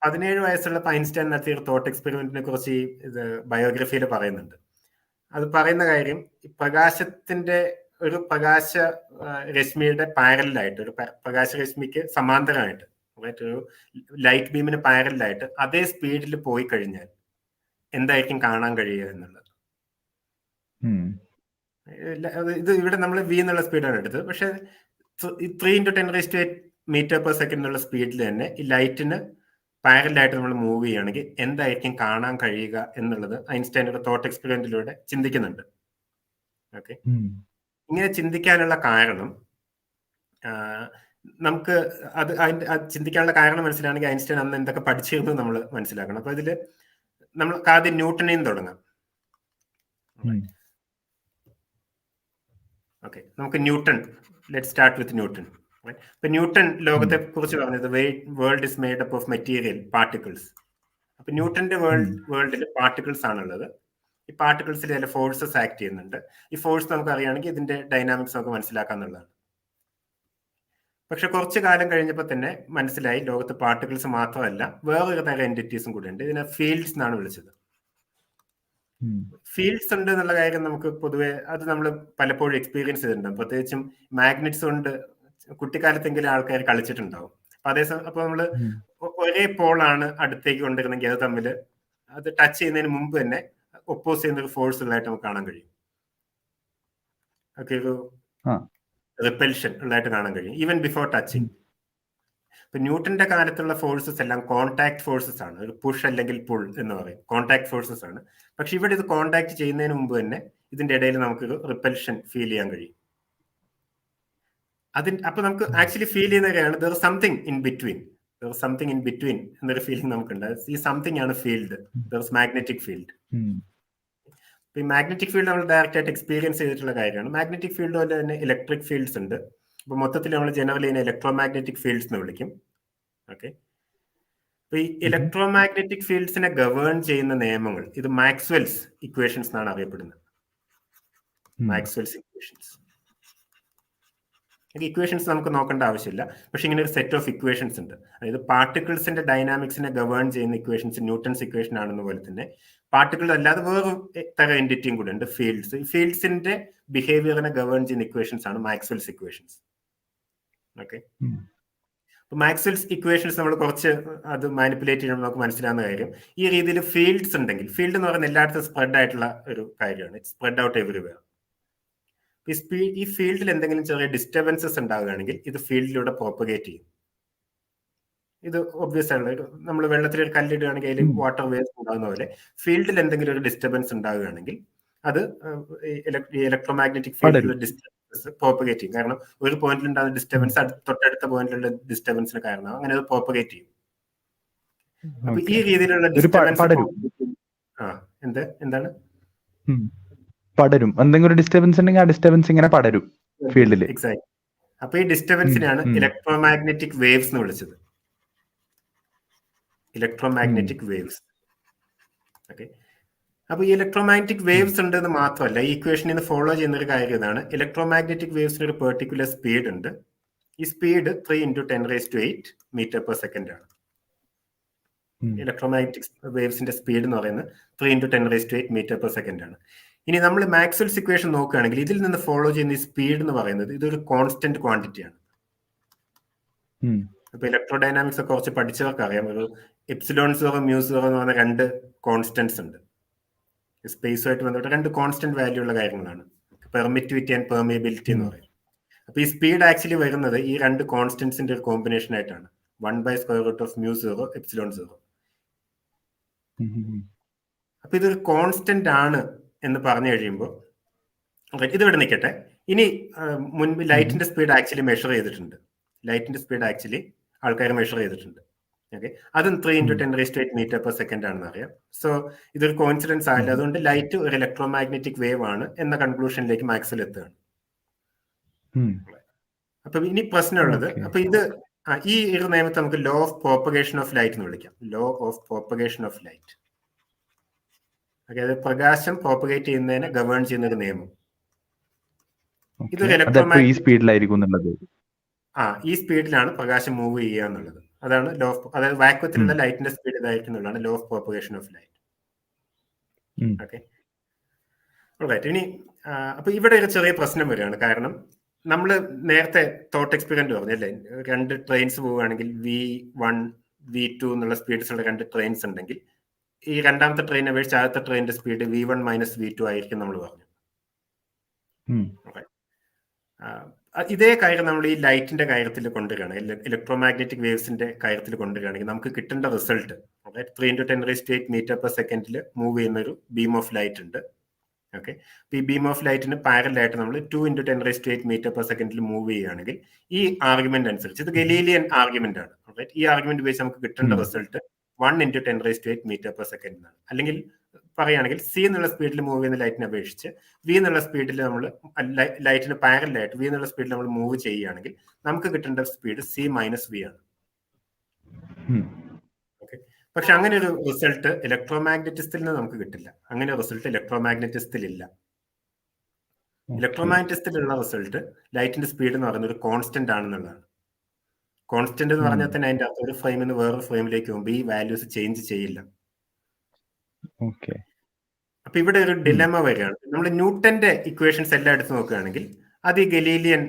17 വയസ്സുള്ളപ്പോൾ ഐൻസ്റ്റൈൻ നടത്തിയ ഒരു തോട്ട് എക്സ്പെരിമെന്റിനെ കുറിച്ച് ഇത് ബയോഗ്രഫിയിൽ പറയുന്നുണ്ട്. അത് പറയുന്ന കാര്യം, പ്രകാശത്തിന്റെ ഒരു പ്രകാശ രശ്മിയുടെ പാരലായിട്ട്, ഒരു പ്രകാശരശ്മിക്ക് സമാന്തരമായിട്ട്, ഒരു ലൈറ്റ് ബീമിന് പാരലായിട്ട് അതേ സ്പീഡിൽ പോയി കഴിഞ്ഞാൽ എന്തായിരിക്കും കാണാൻ കഴിയുക എന്നുള്ളത്. ഇത് ഇവിടെ നമ്മൾ വി എന്നുള്ള സ്പീഡാണ് എടുത്തത്. പക്ഷെ 3 × 10⁸ മീറ്റർ/സെക്കൻഡ് എന്നുള്ള സ്പീഡിൽ തന്നെ ഈ ലൈറ്റിന് പാരലായിട്ട് നമ്മൾ മൂവ് ചെയ്യുകയാണെങ്കിൽ എന്തായിരിക്കും കാണാൻ കഴിയുക എന്നുള്ളത് ഐൻസ്റ്റൈൻ്റെ തോട്ട് എക്സ്പെരിമെന്റിലൂടെ ചിന്തിക്കുന്നുണ്ട്. ഓക്കെ, ഇങ്ങനെ ചിന്തിക്കാനുള്ള കാരണം നമുക്ക് അത് ചിന്തിക്കാനുള്ള കാരണം മനസ്സിലാണെങ്കിൽ ഐൻസ്റ്റൈൻ അന്ന് എന്തൊക്കെ പഠിച്ചിരുന്നു നമ്മൾ മനസ്സിലാക്കണം. അപ്പൊ ഇതില് നമുക്ക് ആദ്യം ന്യൂട്ടണിൽ നിന്ന് തുടങ്ങാം. ഓക്കെ, നമുക്ക് newton, let start with newton. ഇപ്പൊ ന്യൂട്ടൺ ലോകത്തെ കുറിച്ച് പറഞ്ഞത് world is made up of material particles. അപ്പൊ ന്യൂട്ടന്റെ വേൾഡിൽ പാർട്ടിക്കിൾസ് ആണുള്ളത്. ഈ പാർട്ടിക്കിൾസിൽ ചില ഫോഴ്സസ് ആക്ട് ചെയ്യുന്നുണ്ട്. ഈ ഫോഴ്സ് നമുക്ക് അറിയുകയാണെങ്കിൽ ഇതിന്റെ ഡൈനാമിക്സ് നമുക്ക് മനസ്സിലാക്കാന്നുള്ളതാണ്. പക്ഷെ കുറച്ചു കാലം കഴിഞ്ഞപ്പോൾ തന്നെ മനസ്സിലായി ലോകത്ത് പാർട്ടിക്കിൾസ് മാത്രമല്ല വേറൊരു തരം എൻറ്റിറ്റീസും കൂടെ ഉണ്ട്. ഇതിനെ ഫീൽഡ്സ് എന്നാണ് വിളിച്ചത്. ഫീൽഡ്സ് ഉണ്ട് എന്നുള്ള കാര്യം നമുക്ക് പൊതുവെ അത് നമ്മൾ പലപ്പോഴും എക്സ്പീരിയൻസ് ചെയ്തിട്ടുണ്ടാകും. പ്രത്യേകിച്ചും മാഗ്നറ്റ്സ് കൊണ്ട് കുട്ടിക്കാലത്തെങ്കിലും ആൾക്കാർ കളിച്ചിട്ടുണ്ടാവും. അപ്പൊ നമ്മള് ഒരേ പോളാണ് അടുത്തേക്ക് കൊണ്ടിരുന്നെങ്കിൽ അത് തമ്മിൽ അത് ടച്ച് ചെയ്യുന്നതിന് മുമ്പ് തന്നെ ഒപ്പോസ് ചെയ്യുന്ന ഒരു ഫോഴ്സ് ഉള്ളതായിട്ട് നമുക്ക് കാണാൻ കഴിയും. ഓക്കെ, ഒരു റിപ്പൽഷൻ ഉള്ളതായിട്ട് കാണാൻ കഴിയും ഈവൻ ബിഫോർ ടച്ചിങ്. ഇപ്പൊ ന്യൂട്ടന്റെ കാലത്തുള്ള ഫോഴ്സസ് എല്ലാം കോൺടാക്ട് ഫോഴ്സസ് ആണ്. ഒരു പുഷ് അല്ലെങ്കിൽ പുൾ എന്ന് പറയും, കോൺടാക്ട് ഫോഴ്സസ് ആണ്. പക്ഷെ ഇവിടെ ഇത് കോൺടാക്ട് ചെയ്യുന്നതിന് മുമ്പ് തന്നെ ഇതിന്റെ ഇടയിൽ നമുക്കൊരു റിപ്പൽഷൻ ഫീൽ ചെയ്യാൻ കഴിയും. അപ്പൊ നമുക്ക് ആക്ച്വലി ഫീൽ ചെയ്യുന്ന കാര്യമാണ് there is something in between എന്നൊരു ഫീലിംഗ് നമുക്കുണ്ട്. ഈ സംതിങ് ആണ് field, there is magnetic field. ഈ മാഗ്നറ്റിക് ഫീൽഡ് നമ്മൾ ഡയറക്റ്റ് ആയിട്ട് എക്സ്പീരിയൻസ് ചെയ്തിട്ടുള്ള കാര്യമാണ്. മാഗ്നറ്റിക് ഫീൽഡ് പോലെ തന്നെ ഇലക്ട്രിക് ഫീൽഡ്സ് ഉണ്ട്. അപ്പൊ മൊത്തത്തിൽ നമ്മൾ ജനറലി ഇതിനെ ഇലക്ട്രോമാഗ്നറ്റിക് ഫീൽഡ്സ് എന്ന് വിളിക്കും. ഓക്കെ, അപ്പൊ ഈ ഇലക്ട്രോമാഗ്നറ്റിക് ഫീൽഡ്സിനെ ഗവേൺ ചെയ്യുന്ന നിയമങ്ങൾ ഇത് മാക്സ്വെൽസ് ഇക്വേഷൻസ് എന്നാണ് അറിയപ്പെടുന്നത്. മാക്സ്വെൽസ് ഇക്വേഷൻസ് നമുക്ക് നോക്കേണ്ട ആവശ്യമില്ല. പക്ഷെ ഇങ്ങനെ ഒരു സെറ്റ് ഓഫ് ഇക്വേഷൻസ് ഉണ്ട്. അതായത് പാർട്ടിക്കിൾസിന്റെ ഡൈനാമിക്സിനെ ഗവേൺ ചെയ്യുന്ന ഇക്വേഷൻസ് ന്യൂട്ടൺസ് ഇക്വേഷൻ ആണെന്ന പോലെ തന്നെ പാർട്ടിക്കിൾ അല്ലാതെ വേറൊരു തരം എൻറ്റിറ്റിയും കൂടെ ഉണ്ട്, ഫീൽഡ്സ്. ഈ ഫീൽഡ്സിന്റെ ബിഹേവിയറിനെ ഗവേൺ ചെയ്യുന്ന ഇക്വേഷൻസ് ആണ് മാക്സ്വെൽസ് ഇക്വേഷൻസ്. ഓക്കെ, അപ്പൊ മാക്സ്വെൽസ് ഇക്വേഷൻസ് നമ്മൾ കുറച്ച് അത് മാനിപ്പുലേറ്റ് ചെയ്യുമ്പോൾ നമുക്ക് മനസ്സിലാവുന്ന കാര്യം, ഈ രീതിയിൽ ഫീൽഡ്സ് ഉണ്ടെങ്കിൽ, ഫീൽഡ് എന്ന് പറയുന്നത് എല്ലായിടത്തും സ്പ്രെഡ് ആയിട്ടുള്ള ഒരു കാര്യമാണ്. It spread out everywhere. ഈ ഫീൽഡിൽ എന്തെങ്കിലും ചെറിയ ഡിസ്റ്റർബൻസസ് ഉണ്ടാവുകയാണെങ്കിൽ ഇത് ഫീൽഡിലൂടെ പ്രോപ്പഗേറ്റ് ചെയ്യും. ഇത് ഒബ്വിയസ് ആണ്. നമ്മൾ വെള്ളത്തിൽ ഒരു കല്ലിടുകയാണെങ്കിൽ അതിൽ വാട്ടർ വേവ്സ് ഉണ്ടാകുന്ന പോലെ ഫീൽഡിൽ എന്തെങ്കിലും ഒരു ഡിസ്റ്റർബൻസ് ഉണ്ടാവുകയാണെങ്കിൽ അത് ഇലക്ട്രോമാഗ്നറ്റിക് ഫീൽഡിൽ ഡിസ്റ്റർബൻസ് പ്രോപ്പഗേറ്റ് ചെയ്യും. കാരണം ഒരു പോയിന്റിൽ ഉണ്ടാകുന്ന ഡിസ്റ്റർബൻസ് തൊട്ടടുത്ത പോയിന്റിലുള്ള ഡിസ്റ്റർബൻസിന് കാരണം അങ്ങനെ അത് പ്രോപ്പഗേറ്റ് ചെയ്യും. അപ്പൊ ഈ രീതിയിലുള്ള ഡിസ്റ്റർബൻസ് എന്താണ് പടരും. എന്തെങ്കിലും ഡിസ്റ്റർബൻസ് ഉണ്ടെങ്കിൽ ആ ഡിസ്റ്റർബൻസ് ഇങ്ങനെ പടരും ഫീൽഡിൽ. എക്സാക്ട്. അപ്പൊ ഈ ഡിസ്റ്റർബൻസിനെയാണ് ഇലക്ട്രോമാഗ്നറ്റിക് വേവ്സ് എന്ന് വിളിച്ചത്. Electromagnetic waves. ഓക്കെ, അപ്പൊ ഈ ഇലക്ട്രോമാഗ്നറ്റിക് വേവ്സ് ഉണ്ടെന്ന് മാത്രമല്ല, ഈ ഇക്വേഷനിൽ നിന്ന് ഫോളോ ചെയ്യുന്ന ഒരു കാര്യം ഇതാണ്: ഇലക്ട്രോമാഗ്നറ്റിക് വേവ്സിന് ഒരു പെർട്ടിക്കുലർ സ്പീഡ് ഉണ്ട്. ഈ സ്പീഡ് 3 × 10⁸ മീറ്റർ പെർ സെക്കൻഡ് ആണ്. ഇലക്ട്രോമാഗ്നറ്റിക് വേവ്സിന്റെ സ്പീഡ് എന്ന് പറയുന്നത് 3 × 10⁸ മീറ്റർ പെർ സെക്കൻഡ് ആണ്. ഇനി നമ്മൾ മാക്സ്വെൽസ് ഇക്വേഷൻ നോക്കുകയാണെങ്കിൽ ഇതിൽ നിന്ന് ഫോളോ ചെയ്യുന്ന ഈ സ്പീഡ് എന്ന് പറയുന്നത് ഇതൊരു കോൺസ്റ്റന്റ് ക്വാണ്ടിറ്റി ആണ്. അപ്പൊ ഇലക്ട്രോഡൈനാമിക്സ് ഒക്കെ കുറച്ച് പഠിച്ചവർക്ക് അറിയാം, ഒരു ε0 μ0 എന്ന് പറഞ്ഞ രണ്ട് കോൺസ്റ്റന്റ്സ് ഉണ്ട്. സ്പേസുമായിട്ട് ബന്ധപ്പെട്ട രണ്ട് കോൺസ്റ്റന്റ് വാല്യൂ ഉള്ള കാര്യങ്ങളാണ്, പെർമിറ്റിവിറ്റി ആൻഡ് പെർമിയബിലിറ്റി എന്ന് പറയും. അപ്പൊ ഈ സ്പീഡ് ആക്ച്വലി വരുന്നത് ഈ രണ്ട് കോൺസ്റ്റന്റ്സിന്റെ ഒരു കോമ്പിനേഷൻ ആയിട്ടാണ്, 1/√μ0 ε0. അപ്പൊ ഇതൊരു കോൺസ്റ്റന്റ് ആണ് എന്ന് പറഞ്ഞു കഴിയുമ്പോൾ ഇത് ഇവിടെ നിൽക്കട്ടെ. ഇനി മുൻപ് ലൈറ്റിന്റെ സ്പീഡ് ആക്ച്വലി മെഷർ ചെയ്തിട്ടുണ്ട്. ലൈറ്റിന്റെ സ്പീഡ് ആക്ച്വലി ആൾക്കാർ മെഷർ ചെയ്തിട്ടുണ്ട്. ഓക്കെ, അതും 3 × 10⁸ മീറ്റർ പെർ സെക്കൻഡ് ആണെന്ന് അറിയാം. സോ ഇതൊരു കോയിൻസിഡൻസ് ആയില്ല. അതുകൊണ്ട് ലൈറ്റ് ഒരു ഇലക്ട്രോമാഗ്നറ്റിക് വേവ് ആണ് എന്ന കൺക്ലൂഷനിലേക്ക് മാക്സ്വെൽ എത്തുകയാണ്. അപ്പൊ ഇനി പ്രശ്നമുള്ളത്, അപ്പൊ ഇത് ഈ ഒരു നിയമത്തെ നമുക്ക് law of propagation of light എന്ന് വിളിക്കാം. Law of propagation of light. അതായത് പ്രകാശം പ്രോപ്പഗേറ്റ് ചെയ്യുന്നതിനെ ഗവേൺ ചെയ്യുന്ന ഒരു നിയമം. ഇതൊരു ഇലക്ട്രോമാഗ്നറ്റിക് ഈ സ്പീഡിലാണ് പ്രകാശം മൂവ് ചെയ്യുക എന്നുള്ളത്. അതാണ് ലോ ഓഫ്, അതായത് വാക്വത്തിലുള്ള ലൈറ്റിന്റെ സ്പീഡ് ഇതായിരിക്കും എന്നുള്ളതാണ് law of propagation of light. Okay, ഇനി അപ്പൊ ഇവിടെ ഒരു ചെറിയ പ്രശ്നം വരികയാണ്. കാരണം നമ്മൾ നേരത്തെ തോട്ട് എക്സ്പെരിമെന്റ് പറഞ്ഞല്ലേ, രണ്ട് ട്രെയിൻസ് പോവുകയാണെങ്കിൽ V1 V2 എന്നുള്ള സ്പീഡ്സ് ഉള്ള രണ്ട് ട്രെയിൻസ് ഉണ്ടെങ്കിൽ ഈ രണ്ടാമത്തെ ട്രെയിൻ അപേക്ഷിച്ച് ആദ്യത്തെ ട്രെയിനിന്റെ സ്പീഡ് V1 - V2 ആയിരിക്കും നമ്മൾ പറഞ്ഞു. ഇതേ കാര്യം നമ്മൾ ഈ ലൈറ്റിന്റെ കാര്യത്തിൽ കൊണ്ടുവരികയാണ്, ഇലക്ട്രോമാഗ്നറ്റിക് വേവ്സിന്റെ കാര്യത്തിൽ കൊണ്ടുവരികയാണെങ്കിൽ നമുക്ക് കിട്ടേണ്ട റിസൾട്ട് 3 × 10⁸ മീറ്റർ പെർ സെക്കൻഡിൽ മൂവ് ചെയ്യുന്ന ഒരു ബീം ഓഫ് ലൈറ്റ് ഉണ്ട്. ഓക്കെ, ഈ ബീം ഓഫ് ലൈറ്റിന് പാരലായിട്ട് നമ്മൾ 2 × 10⁸ മീറ്റർ പെർ സെക്കൻഡിൽ മൂവ് ചെയ്യുകയാണെങ്കിൽ ഈ ആർഗ്യുമെന്റ് അനുസരിച്ച്, ഇത് ഗലീലിയൻ ആർഗ്യുമെന്റ് ആണ്. ഈ ആർഗ്യുമെന്റ് ഉപയോഗിച്ച് നമുക്ക് കിട്ടേണ്ട റിസൾട്ട് 1 × 10⁸ മീറ്റർ പെർ സെക്കൻഡ് എന്നാണ്. അല്ലെങ്കിൽ പറയുകയാണെങ്കിൽ സി എന്നുള്ള സ്പീഡിൽ മൂവ് ചെയ്യുന്ന ലൈറ്റിനെ അപേക്ഷിച്ച് വി എന്നുള്ള സ്പീഡിൽ നമ്മൾ ലൈറ്റിന് പാരലായിട്ട് വി എന്നുള്ള സ്പീഡിൽ നമ്മൾ മൂവ് ചെയ്യുകയാണെങ്കിൽ നമുക്ക് കിട്ടേണ്ട സ്പീഡ് C - V ആണ്. ഓക്കെ, പക്ഷെ അങ്ങനെ ഒരു റിസൾട്ട് ഇലക്ട്രോമാഗ്നറ്റിസത്തിൽ നിന്ന് നമുക്ക് കിട്ടില്ല. അങ്ങനെ ഒരു റിസൾട്ട് ഇലക്ട്രോമാഗ്നറ്റിസത്തിൽ ഇല്ല. ഇലക്ട്രോമാഗ്നറ്റിസത്തിലുള്ള റിസൾട്ട് ലൈറ്റിന്റെ സ്പീഡ് എന്ന് പറയുന്നത് ഒരു കോൺസ്റ്റന്റ് ആണെന്നുള്ളതാണ്. കോൺസ്റ്റന്റ് എന്ന് പറഞ്ഞാൽ തന്നെ അതിന്റെ അകത്ത് ഒരു ഫ്രെയിമിൽ നിന്ന് വേറൊരു ഫ്രെയിമിലേക്ക് പോകുമ്പോൾ ഈ വാല്യൂസ് ചേഞ്ച് ചെയ്യില്ല. അപ്പൊ ഇവിടെ ഒരു ഡിലെമ വരികയാണ്. നമ്മൾ ന്യൂട്ടന്റെ ഇക്വേഷൻസ് എല്ലാം എടുത്ത് നോക്കുകയാണെങ്കിൽ അത് ഈ Galilean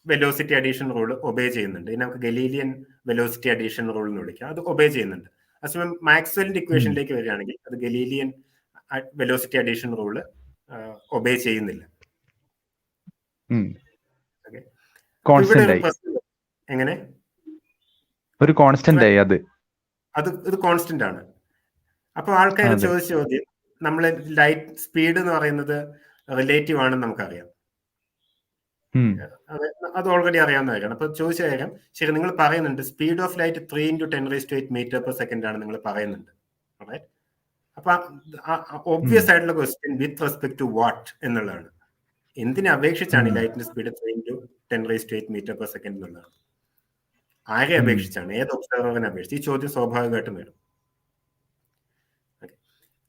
velocity addition rule obey ചെയ്യുന്നുണ്ട്. ഇനി നമുക്ക് ഗലീലിയൻ വെലോസിറ്റി അഡീഷൻ റൂൾ എന്ന് വിളിക്കാം, അത് ഒബേ ചെയ്യുന്നുണ്ട്. അതേസമയം മാക്സ്വെലിന്റെ ഇക്വേഷനിലേക്ക് വരികയാണെങ്കിൽ അത് Galilean velocity addition rule obey ചെയ്യുന്നില്ല. എങ്ങനെ ഒരു കോൺസ്റ്റന്റ് ആയി അത് ഇത് കോൺസ്റ്റന്റ് ആണ്. അപ്പൊ ആൾക്കാർ ചോദിച്ച ചോദ്യം, നമ്മൾ ലൈറ്റ് സ്പീഡ് എന്ന് പറയുന്നത് റിലേറ്റീവ് ആണെന്ന് നമുക്കറിയാം, അത് ഓൾറെഡി അറിയാവുന്ന കാര്യമാണ്. അപ്പൊ ചോദിച്ച കാര്യം, ശരി, നിങ്ങൾ പറയുന്നുണ്ട് speed of light 3 × 10⁸ metre per second ആണ് നിങ്ങൾ പറയുന്നുണ്ട്. അപ്പൊ ഒബ്വിയസ് ആയിട്ടുള്ള question with respect to what എന്നുള്ളതാണ്. എന്തിനെ അപേക്ഷിച്ചാണ് ഈ ലൈറ്റിന്റെ സ്പീഡ് 3 × 10⁸ മീറ്റർ പെർ സെക്കൻഡ് എന്നുള്ളതാണ്? ആരെ അപേക്ഷിച്ചാണ്? ഏത് ഒബ്സർവറിനെ അപേക്ഷിച്ച്? ഈ ചോദ്യം സ്വാഭാവികമായിട്ടും വരും.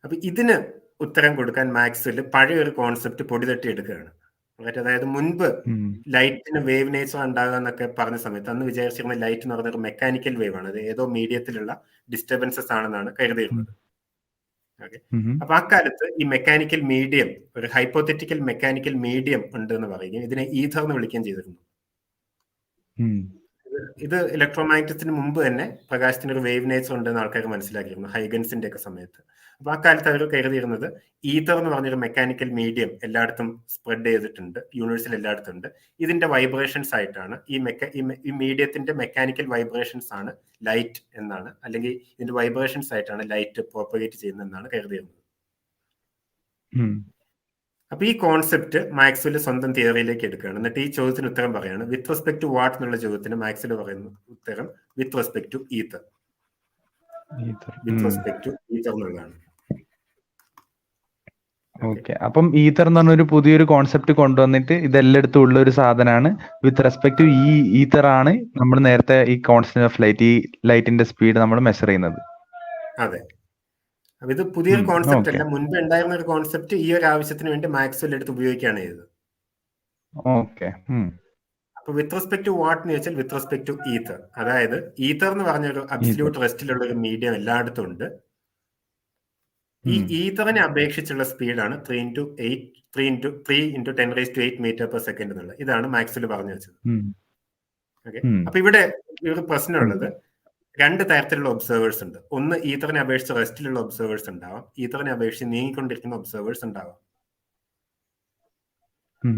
അപ്പൊ ഇതിന് ഉത്തരം കൊടുക്കാൻ മാക്സ്വെൽ പഴയ ഒരു കോൺസെപ്റ്റ് പൊടി തട്ടി എടുക്കുകയാണ്. അതായത് മുൻപ് ലൈറ്റിന് വേവ് നേച്ചർ ഉണ്ടാകുക എന്നൊക്കെ പറഞ്ഞ സമയത്ത് അന്ന് വിചാരിച്ചിരുന്ന ലൈറ്റ് എന്ന് പറയുന്ന ഒരു മെക്കാനിക്കൽ വേവ് ആണ്, അത് ഏതോ മീഡിയത്തിലുള്ള ഡിസ്റ്റർബൻസസ് ആണെന്നാണ് കരുതിയിരുന്നത്. ഓക്കെ, അപ്പൊ ആ കാലത്ത് ഈ മെക്കാനിക്കൽ മീഡിയം, ഒരു ഹൈപ്പോത്തറ്റിക്കൽ മെക്കാനിക്കൽ മീഡിയം ഉണ്ട് എന്ന് പറയുകയും ഇതിനെ ഈഥർ എന്ന് വിളിക്കുകയും ചെയ്തിരുന്നു. ഇത് ഇലക്ട്രോമാഗ്നറ്റിസത്തിന് മുമ്പ് തന്നെ പ്രകാശത്തിന് ഒരു വേവ് നേച്ചർ ഉണ്ടെന്ന് ആൾക്കാർ മനസ്സിലാക്കിയിരുന്നു, ഹൈഗൻസിന്റെ ഒക്കെ സമയത്ത്. അപ്പൊ ആ കാലത്ത് അവർ കരുതിയിരുന്നത് ഈഥർ എന്ന് പറഞ്ഞൊരു മെക്കാനിക്കൽ മീഡിയം എല്ലായിടത്തും സ്പ്രെഡ് ചെയ്തിട്ടുണ്ട്, യൂണിവേഴ്സിൽ എല്ലായിടത്തും ഉണ്ട്. ഇതിന്റെ വൈബ്രേഷൻസ് ആയിട്ടാണ് ഈ മീഡിയത്തിന്റെ മെക്കാനിക്കൽ വൈബ്രേഷൻസ് ആണ് ലൈറ്റ് എന്നാണ്, അല്ലെങ്കിൽ ഇതിന്റെ വൈബ്രേഷൻസ് ആയിട്ടാണ് ലൈറ്റ് പ്രോപ്പഗേറ്റ് ചെയ്യുന്നതെന്നാണ് കരുതിയിരുന്നത്. അപ്പൊ ഈ കോൺസെപ്റ്റ് മാക്സ്വെൽ സ്വന്തം തിയറിയിലേക്ക് എടുക്കുകയാണ്. എന്നിട്ട് ഈ ചോദ്യത്തിന് ഉത്തരം പറയാണ്. വിത്ത് റെസ്പെക്ട് ടു വാട്ട് എന്നുള്ള ചോദ്യത്തിന് മാക്സ്വെൽ പറയുന്ന ഉത്തരം with respect to ether. With respect to ether എന്നുള്ളതാണ്. ഓക്കെ, അപ്പം ഈഥർ എന്ന് പറഞ്ഞൊരു പുതിയൊരു കോൺസെപ്റ്റ് കൊണ്ടുവന്നിട്ട് ഇതെല്ലായിടത്തും ഉള്ള ഒരു സാധനമാണ്. വിത്ത് റെസ്പെക്ട് ടു ഈഥർ ആണ് നമ്മൾ നേരത്തെ ഈ കോൺസ്റ്റന്റ് ഓഫ് ലൈറ്റ്, ഈ ലൈറ്റിന്റെ സ്പീഡ് നമ്മൾ മെഷർ ചെയ്യുന്നത്. അതെ. അപ്പൊ ഇത് പുതിയൊരു ഉം. Concept okay. അല്ല. മുൻപ് ഉണ്ടായിരുന്ന ഒരു കോൺസെപ്റ്റ് ഈ ഒരു ആവശ്യത്തിന് വേണ്ടി മാക്സ്വെൽ എടുത്ത് ഉപയോഗിക്കുകയാണ് ചെയ്തത്. ഓക്കെ. അപ്പൊ വിത്ത് റെസ്പെക്ട് ടു വാട്ട് എന്ന് ചോദിച്ചാൽ വിത്ത് റെസ്പെക്ട് ടു ഈത്തർ. അതായത് ഈത്തർ എന്ന് പറഞ്ഞ ഒരു ഇത്. അബ്സല്യൂട്ട് റെസ്റ്റിലുള്ള ഒരു മീഡിയം എല്ലായിടത്തും ഉണ്ട്. ഈ ഈത്തറിനെ അപേക്ഷിച്ചുള്ള സ്പീഡാണ് 3 × 10⁸ മീറ്റർ/സെക്കൻഡ് എന്നുള്ളത്. ഇതാണ് മാക്സ്വെൽ പറഞ്ഞു വെച്ചത്. ഓക്കെ. അപ്പൊ ഇവിടെ ഒരു പ്രശ്നമുള്ളത്, രണ്ട് തരത്തിലുള്ള ഒബ്സർവേഴ്സ് ഉണ്ട്. ഒന്ന് ഈത്തറിനെ അപേക്ഷിച്ച് റെസ്റ്റിലുള്ള ഒബ്സർവേഴ്സ് ഉണ്ടാവാം, ഈത്തറിനെ അപേക്ഷിച്ച് നീങ്ങിക്കൊണ്ടിരിക്കുന്ന ഒബ്സർവേഴ്സ് ഉണ്ടാവാം.